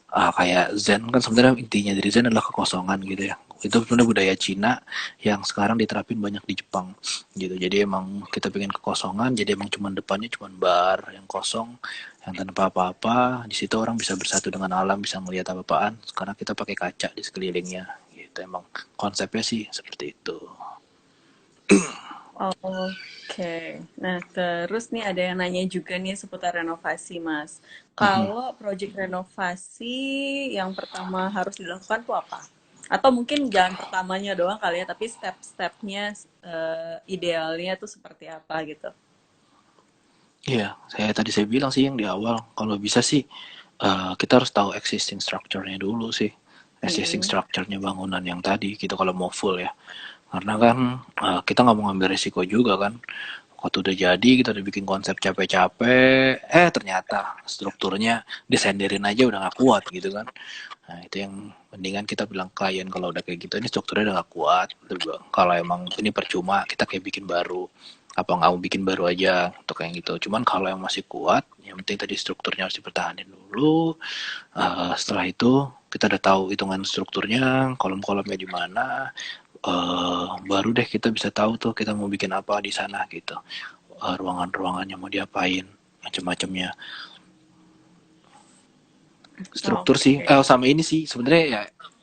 kayak zen kan, sebenarnya intinya dari zen adalah kekosongan gitu ya. Itu sebenarnya budaya Cina yang sekarang diterapin banyak di Jepang gitu. Jadi emang kita pengen kekosongan, jadi emang cuman depannya cuman bar yang kosong, yang tanpa apa-apa. Di situ orang bisa bersatu dengan alam, bisa melihat apa-apaan. Sekarang kita pakai kaca di sekelilingnya gitu. Emang konsepnya sih seperti itu. Oh. Oke, nah terus nih ada yang nanya juga nih seputar renovasi, Mas. Mm-mm. Kalau proyek renovasi yang pertama harus dilakukan tuh apa? Atau mungkin jangan pertamanya doang kali ya, tapi step-stepnya idealnya tuh seperti apa gitu. Iya, saya bilang sih yang di awal, kalau bisa sih kita harus tahu existing structure-nya dulu sih. Existing Mm-mm. structure-nya bangunan yang tadi gitu kalau mau full ya. Karena kan kita nggak mau ngambil risiko juga kan. Waktu udah jadi kita udah bikin konsep capek-capek, ternyata strukturnya disenderin aja udah nggak kuat gitu kan. Nah itu yang mendingan kita bilang klien kalau udah kayak gitu ini strukturnya udah gak kuat. Kalau emang ini percuma kita kayak bikin baru. Apa nggak mau bikin baru aja untuk yang gitu. Cuman kalau yang masih kuat, yang penting tadi strukturnya harus dipertahanin dulu. Setelah itu kita udah tahu hitungan strukturnya, kolom-kolomnya di mana. Baru deh kita bisa tahu tuh kita mau bikin apa di sana gitu. Ruangan-ruangannya mau diapain, macam-macamnya. Struktur sih Oke. sama ini sih sebenarnya ya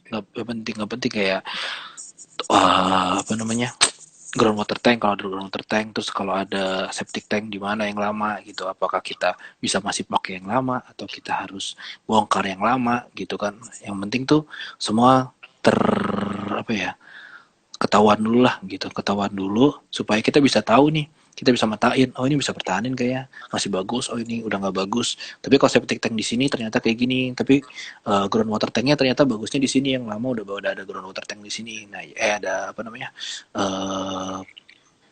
nggak penting kayak apa namanya ground water tank, kalau ada ground water tank, terus kalau ada septic tank di mana yang lama gitu, apakah kita bisa masih pakai yang lama atau kita harus bongkar yang lama gitu kan. Yang penting tuh semua ter apa ya, ketahuan dulu lah gitu, ketahuan dulu supaya kita bisa tahu nih, kita bisa matain, oh ini bisa pertahanin kayak masih bagus, oh ini udah nggak bagus. Tapi kalau septic tank di sini ternyata kayak gini, tapi ground water tanknya ternyata bagusnya di sini, yang lama udah ada ground water tank di sini. Nah ada apa namanya, uh,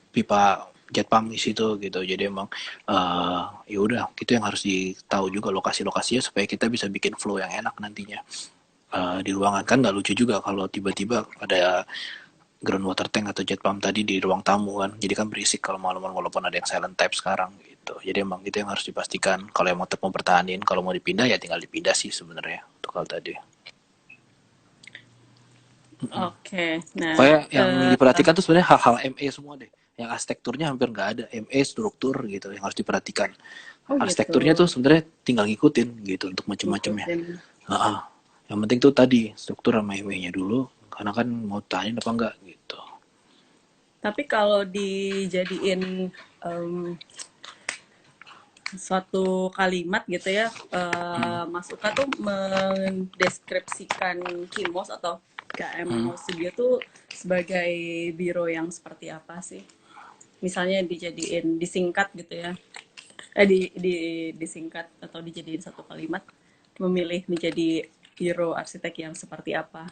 pipa jet pump di situ gitu. Jadi emang ya udah gitu yang harus ditahu juga lokasi-lokasinya supaya kita bisa bikin flow yang enak nantinya. Di ruangan kan nggak lucu juga kalau tiba-tiba ada ground water tank atau jet pump tadi di ruang tamu kan, jadi kan berisik kalau malam-malam walaupun ada yang silent type sekarang gitu. Jadi emang itu yang harus dipastikan kalau emang tetap mau pertahanin, kalau mau dipindah ya tinggal dipindah sih sebenarnya untuk hal tadi. Oke. Nah, Kayak yang diperhatikan tuh sebenarnya hal-hal ME semua deh, yang arsitekturnya hampir nggak ada. ME struktur gitu yang harus diperhatikan. oh gitu. Arsitekturnya tuh sebenarnya tinggal ngikutin gitu untuk macam-macamnya. Ngikutin. Nah, yang penting tuh tadi struktur sama ME-nya dulu, karena kan mau tahanin apa enggak gitu. Tapi kalau dijadiin em, suatu kalimat gitu ya, Mas Uka tuh mendeskripsikan Kimos atau KM Studio tuh sebagai biro yang seperti apa sih? Misalnya dijadiin disingkat gitu ya, disingkat atau dijadiin satu kalimat, memilih menjadi biro arsitek yang seperti apa?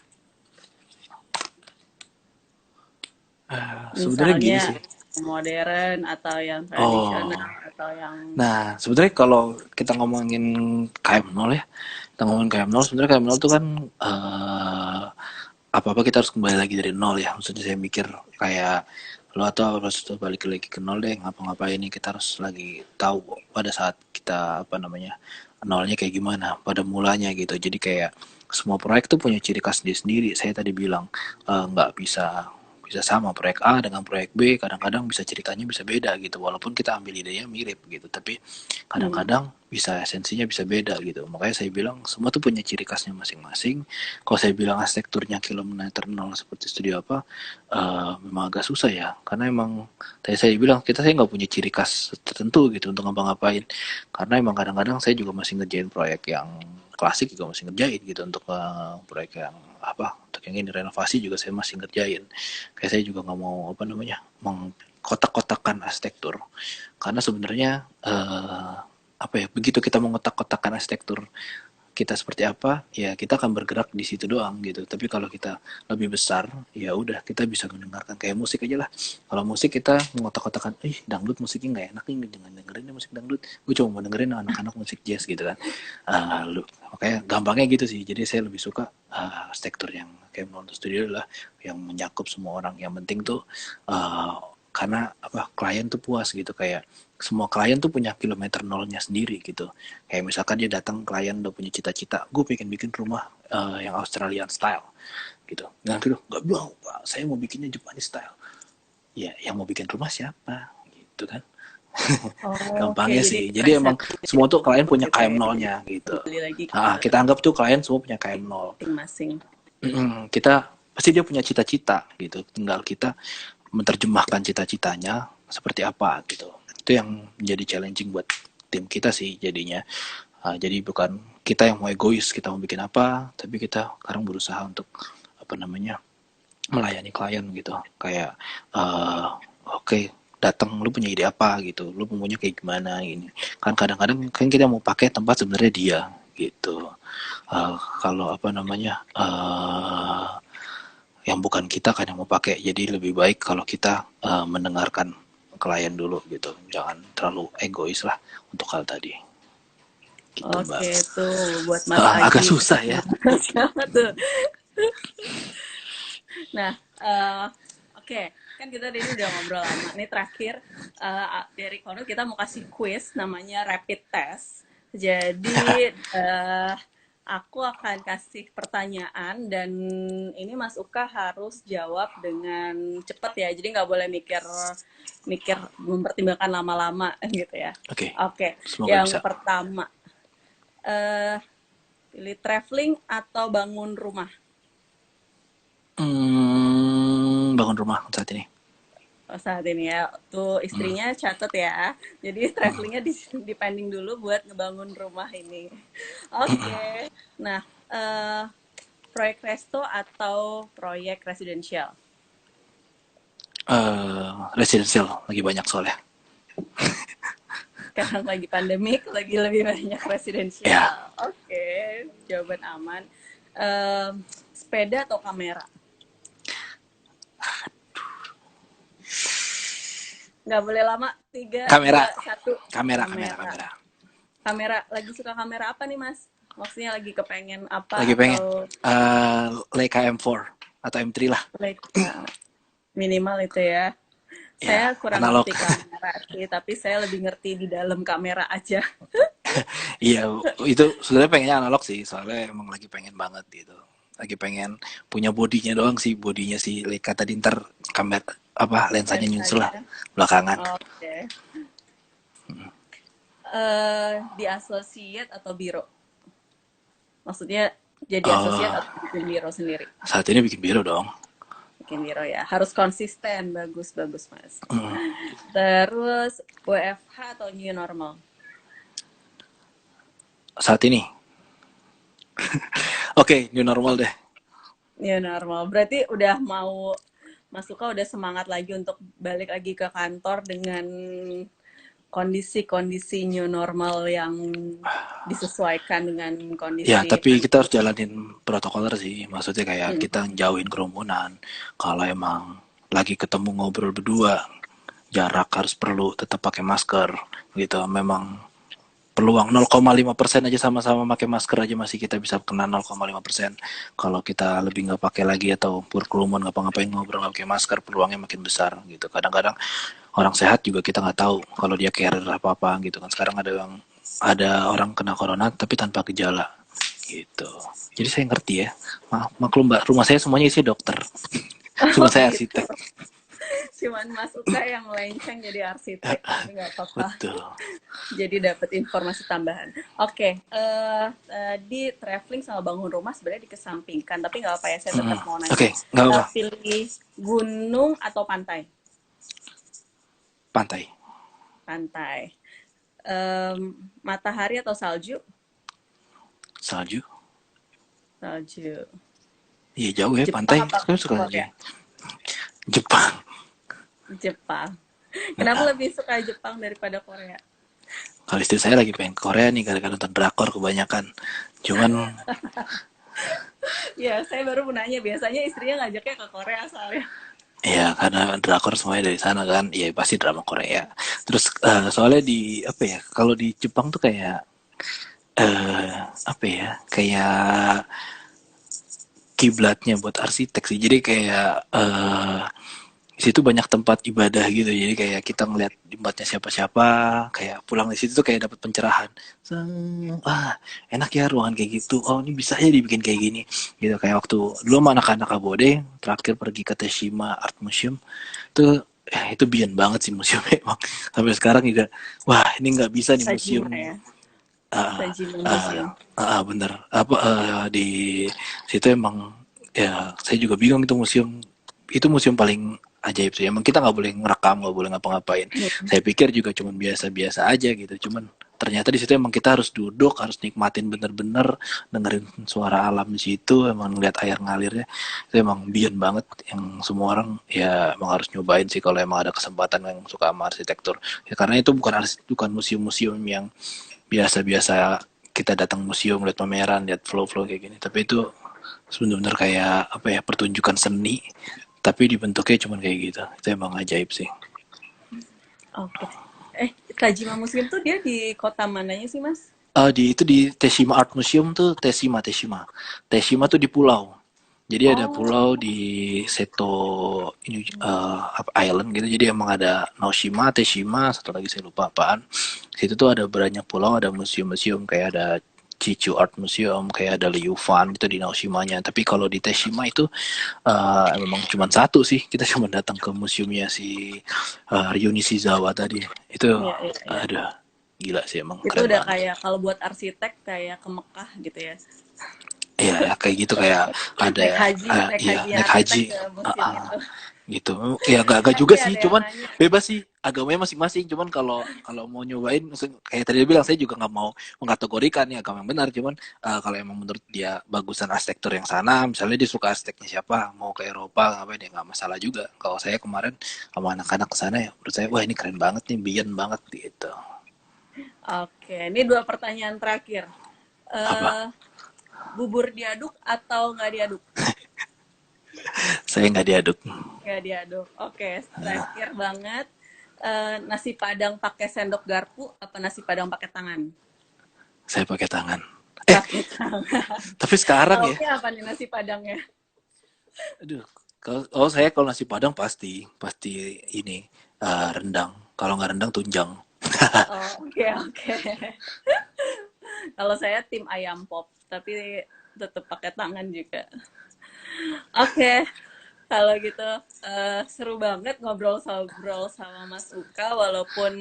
Sebenarnya gini Misalnya sih. modern atau yang Oh, tradisional atau yang nah, sebenarnya kalau kita ngomongin KM0 ya, kita ngomongin KM0, sebenarnya KM0 itu kan apa-apa kita harus kembali lagi dari nol ya. Maksudnya saya mikir kayak lo atau harus balik lagi ke nol deh, ngapa-ngapain ini kita harus lagi tahu pada saat kita apa namanya nolnya kayak gimana pada mulanya gitu. Jadi kayak semua proyek tuh punya ciri khas dia sendiri. Saya tadi bilang nggak bisa bisa sama proyek A dengan proyek B, kadang-kadang bisa ceritanya bisa beda gitu, walaupun kita ambil idenya mirip gitu, tapi hmm, kadang-kadang bisa esensinya bisa beda gitu. Makanya saya bilang semua tuh punya ciri khasnya masing-masing. Kalau saya bilang arsitekturnya kilometer nol seperti studio apa, memang agak susah ya, karena emang tadi saya bilang saya nggak punya ciri khas tertentu gitu untuk ngapa-ngapain, karena emang kadang-kadang saya juga masih ngerjain proyek yang klasik, juga masih ngerjain gitu, untuk proyek yang apa, untuk yang ini renovasi juga saya masih ngerjain. Kayak saya juga nggak mau apa namanya mengkotak-kotakan arsitektur, karena sebenarnya apa ya, begitu kita mengotak-kotakan arsitektur kita seperti apa ya, kita akan bergerak di situ doang gitu. Tapi kalau kita lebih besar ya udah, kita bisa mendengarkan kayak musik aja lah. Kalau musik kita mengotak-kotakan, dangdut musiknya nggak enak nih dengan dengerin musik dangdut, gue cuma mau dengerin anak-anak musik jazz gitu kan. Makanya gampangnya gitu sih. Jadi saya lebih suka arsitektur yang kayak menonton studio lah, yang menyakup semua orang. Yang penting tuh karena apa, klien tuh puas gitu, kayak semua klien tuh punya kilometer nolnya sendiri gitu. Kayak misalkan dia datang, klien udah punya cita-cita, gue pengen bikin rumah yang Australian style gitu. Nah gitu, nggak bilang, Pak, saya mau bikinnya Japanese style. Ya, yang mau bikin rumah siapa? Gitu kan. oke, Gampangnya jadi sih. Jadi emang preferensi semua tuh klien punya gitu ya. KM0-nya gitu. Kembali lagi ke Nah, kita anggap tuh klien semua punya KM0. masing-masing. Kita pasti dia punya cita-cita gitu. Tinggal kita menerjemahkan cita-citanya seperti apa gitu. Itu yang menjadi challenging buat tim kita sih jadinya. Jadi bukan kita yang mau egois kita mau bikin apa, tapi kita sekarang berusaha untuk apa namanya melayani klien gitu. Kayak oke, datang lu punya ide apa gitu, lu maunya kayak gimana ini. Kan kadang-kadang kan kita mau pakai tempat sebenarnya dia gitu. Kalau apa namanya yang bukan kita kan yang mau pakai, jadi lebih baik kalau kita mendengarkan klien dulu gitu, jangan terlalu egois lah untuk hal tadi gitu Mbak. Oke, tuh buat Mas Agak Aji. susah ya. Siapa tuh? Nah, oke, kan kita dari udah ngobrol lama. Nih terakhir dari Kono kita mau kasih quiz namanya rapid test. Jadi aku akan kasih pertanyaan dan ini Mas Uka harus jawab dengan cepat ya. Jadi nggak boleh mikir mempertimbangkan lama-lama gitu ya. Oke. Oke. Semoga Yang bisa. pertama, pilih traveling atau bangun rumah? Bangun rumah saat ini. Saat ini ya, tuh istrinya catat ya. Jadi travelingnya dipending dulu buat ngebangun rumah ini. Oke. Nah, proyek resto atau proyek residensial? Residential lagi banyak soalnya. Sekarang lagi pandemik, lagi lebih banyak residensial. Ya. Oke, jawaban aman. Sepeda atau kamera? Nggak boleh lama. 3, Kamera. 2, 1. Kamera. Lagi suka kamera apa nih, Mas? Maksudnya lagi kepengen apa? Lagi pengen Leica M4 atau M3 lah. Leica. Minimal itu ya. Saya kurang analog. ngerti kamera sih, tapi saya lebih ngerti di dalam kamera aja. Iya, itu sebenarnya pengennya analog sih, soalnya emang lagi pengen banget gitu. Lagi pengen punya bodinya doang sih, bodinya si Leica tadi, ntar kamera apa lensanya nyusul lah belakangan. Oke. Di associate atau biro? Maksudnya jadi associate atau bikin biro sendiri? Saat ini bikin biro dong. Bikin biro ya, harus konsisten, bagus Mas. Terus WFH atau new normal? Saat ini. Oke, new normal deh. New normal, berarti udah mau Mas Suka udah semangat lagi untuk balik lagi ke kantor dengan kondisi new normal yang disesuaikan dengan kondisi. Ya, tapi kita harus jalanin protokoler sih. Maksudnya kayak kita jauhin kerumunan. Kalau emang lagi ketemu ngobrol berdua, jarak harus perlu tetap pakai masker gitu. Memang peluang 0,5% aja sama-sama pakai masker aja masih kita bisa kena 0,5%. Kalau kita lebih nggak pakai lagi atau berkerumun ngapa-ngapain ngobrol nggak pakai masker, peluangnya makin besar gitu. Kadang-kadang orang sehat juga kita nggak tahu kalau dia carrier apa-apa gitu kan. Sekarang ada orang kena corona tapi tanpa gejala gitu. Jadi saya ngerti ya. Maklum Mbak, rumah saya semuanya isi dokter. Cuma saya arsitek. Cuman Mas Uka yang melenceng jadi arsitek, tapi nggak apa-apa. Betul. Jadi dapat informasi tambahan. Oke, tadi traveling sama bangun rumah sebenarnya dikesampingkan, tapi nggak apa ya, saya tetap mau nanya. Oke, nggak apa. Pilih gunung atau pantai? Pantai. Pantai. Matahari atau salju? Salju. Salju. Iya jauh ya Jepang pantai. Apa? Saya suka salju. Jepang. Jepang. Kenapa lebih suka Jepang daripada Korea? Kalau istri saya lagi pengen ke Korea nih gara-gara nonton drakor kebanyakan. Cuman ya, saya baru mau nanya, biasanya istrinya ngajaknya ke Korea soalnya. ya karena drakor semuanya dari sana kan. Iya pasti drama Korea. Terus soalnya di apa ya? Kalau di Jepang tuh kayak apa ya? Kayak kiblatnya buat arsitek sih. Jadi kayak di situ banyak tempat ibadah gitu. Jadi kayak kita ngeliat tempatnya siapa-siapa, kayak pulang di situ tuh kayak dapat pencerahan. Enak ya ruangan kayak gitu. Oh, ini bisa aja dibikin kayak gini. Gitu kayak waktu dulu sama anak-anak Abode terakhir pergi ke Teshima Art Museum. Itu bian banget sih museumnya emang. Sampai sekarang juga wah, ini nggak bisa nih museum. Bener. Di situ emang ya saya juga bingung itu museum paling ajaib sih. Emang kita nggak boleh ngerekam, nggak boleh ngapa-ngapain. Hmm. Saya pikir juga cuman biasa-biasa aja gitu. Cuman ternyata di situ emang kita harus duduk, harus nikmatin bener-bener, dengerin suara alam di situ, emang ngeliat air ngalirnya. Itu emang beyond banget yang semua orang ya emang harus nyobain sih kalau emang ada kesempatan yang suka sama arsitektur. Ya karena itu bukan museum-museum yang biasa-biasa kita datang museum lihat pameran, lihat flow-flow kayak gini. Tapi itu benar-benar kayak apa ya, pertunjukan seni tapi dibentuknya cuman kayak gitu. Itu emang ajaib sih. Oke. Tajima Museum tuh dia di kota mananya sih, Mas? Di Teshima Art Museum tuh, Teshima tuh di pulau. Jadi ada pulau Oh, di Seto ini, Island gitu. Jadi emang ada Naoshima, Teshima, satu lagi saya lupa apaan. Situ tuh ada banyak pulau, ada museum-museum kayak ada Chichu Art Museum, kayak ada Liufan gitu di Naoshimanya. Tapi kalau di Teshima itu memang cuma satu sih. Kita cuma datang ke museumnya si Ryuni Shizawa tadi. Itu iya, iya, iya. ada gila sih, emang Itu keren udah banget. kayak kalau buat arsitek kayak ke Mekah gitu ya. Iya, kayak gitu, kayak ada Naik iya hajinya naik arsitek haji, ke museum uh, itu. gitu. Ya gak juga Nanti sih, ada yang cuman nanya, bebas sih agamanya masing-masing. Cuman kalau kalau mau nyobain, kayak tadi dia bilang, saya juga nggak mau mengkategorikan ya agama yang benar. Cuman kalau emang menurut dia bagusan arsitektur yang sana, misalnya dia suka arsiteknya siapa, mau ke Eropa ngapain ya nggak masalah juga. Kalau saya kemarin sama anak-anak ke sana ya, menurut saya wah ini keren banget nih, beyond banget gitu. oke, ini dua pertanyaan terakhir. Apa? eh Bubur diaduk atau nggak diaduk? Saya nggak diaduk. Nggak diaduk. Oke, terakhir banget. Nasi Padang pakai sendok garpu apa nasi Padang pakai tangan? Saya pakai tangan. Pakai tangan. Tapi sekarang ya, Lauknya apa nih nasi Padangnya? aduh, kalau saya kalau nasi Padang pasti pasti ini rendang. Kalau nggak rendang tunjang. Oh, oke, oke. Kalau saya tim ayam pop, tapi tetap pakai tangan juga. Oke, kalau gitu seru banget ngobrol-ngobrol sama Mas Uka, walaupun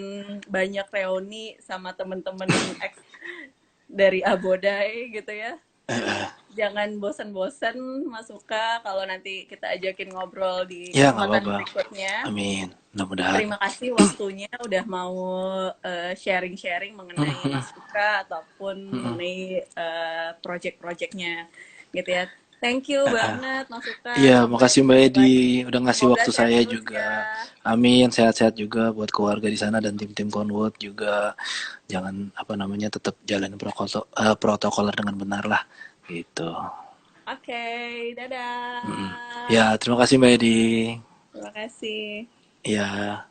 banyak reuni sama temen-temen dari Abodai gitu ya. Jangan bosan-bosan Mas Uka kalau nanti kita ajakin ngobrol di Ya nggak kesempatan apa-apa. berikutnya. Amin. Mudah-mudahan. Terima kasih waktunya udah mau sharing-sharing mengenai Mas Uka ataupun mengenai project-projectnya gitu ya. Thank you banget Mas Uka. Iya, Sampai makasih Mbak ketemu Edi lagi. udah ngasih Semoga waktu sehat saya terus juga. ya. Amin, sehat-sehat juga buat keluarga di sana dan tim-tim Conwood juga. Jangan apa namanya, tetap jalan protokoler dengan benar lah gitu. Oke, dadah. Ya, terima kasih Mbak Edi. Terima kasih. Ya.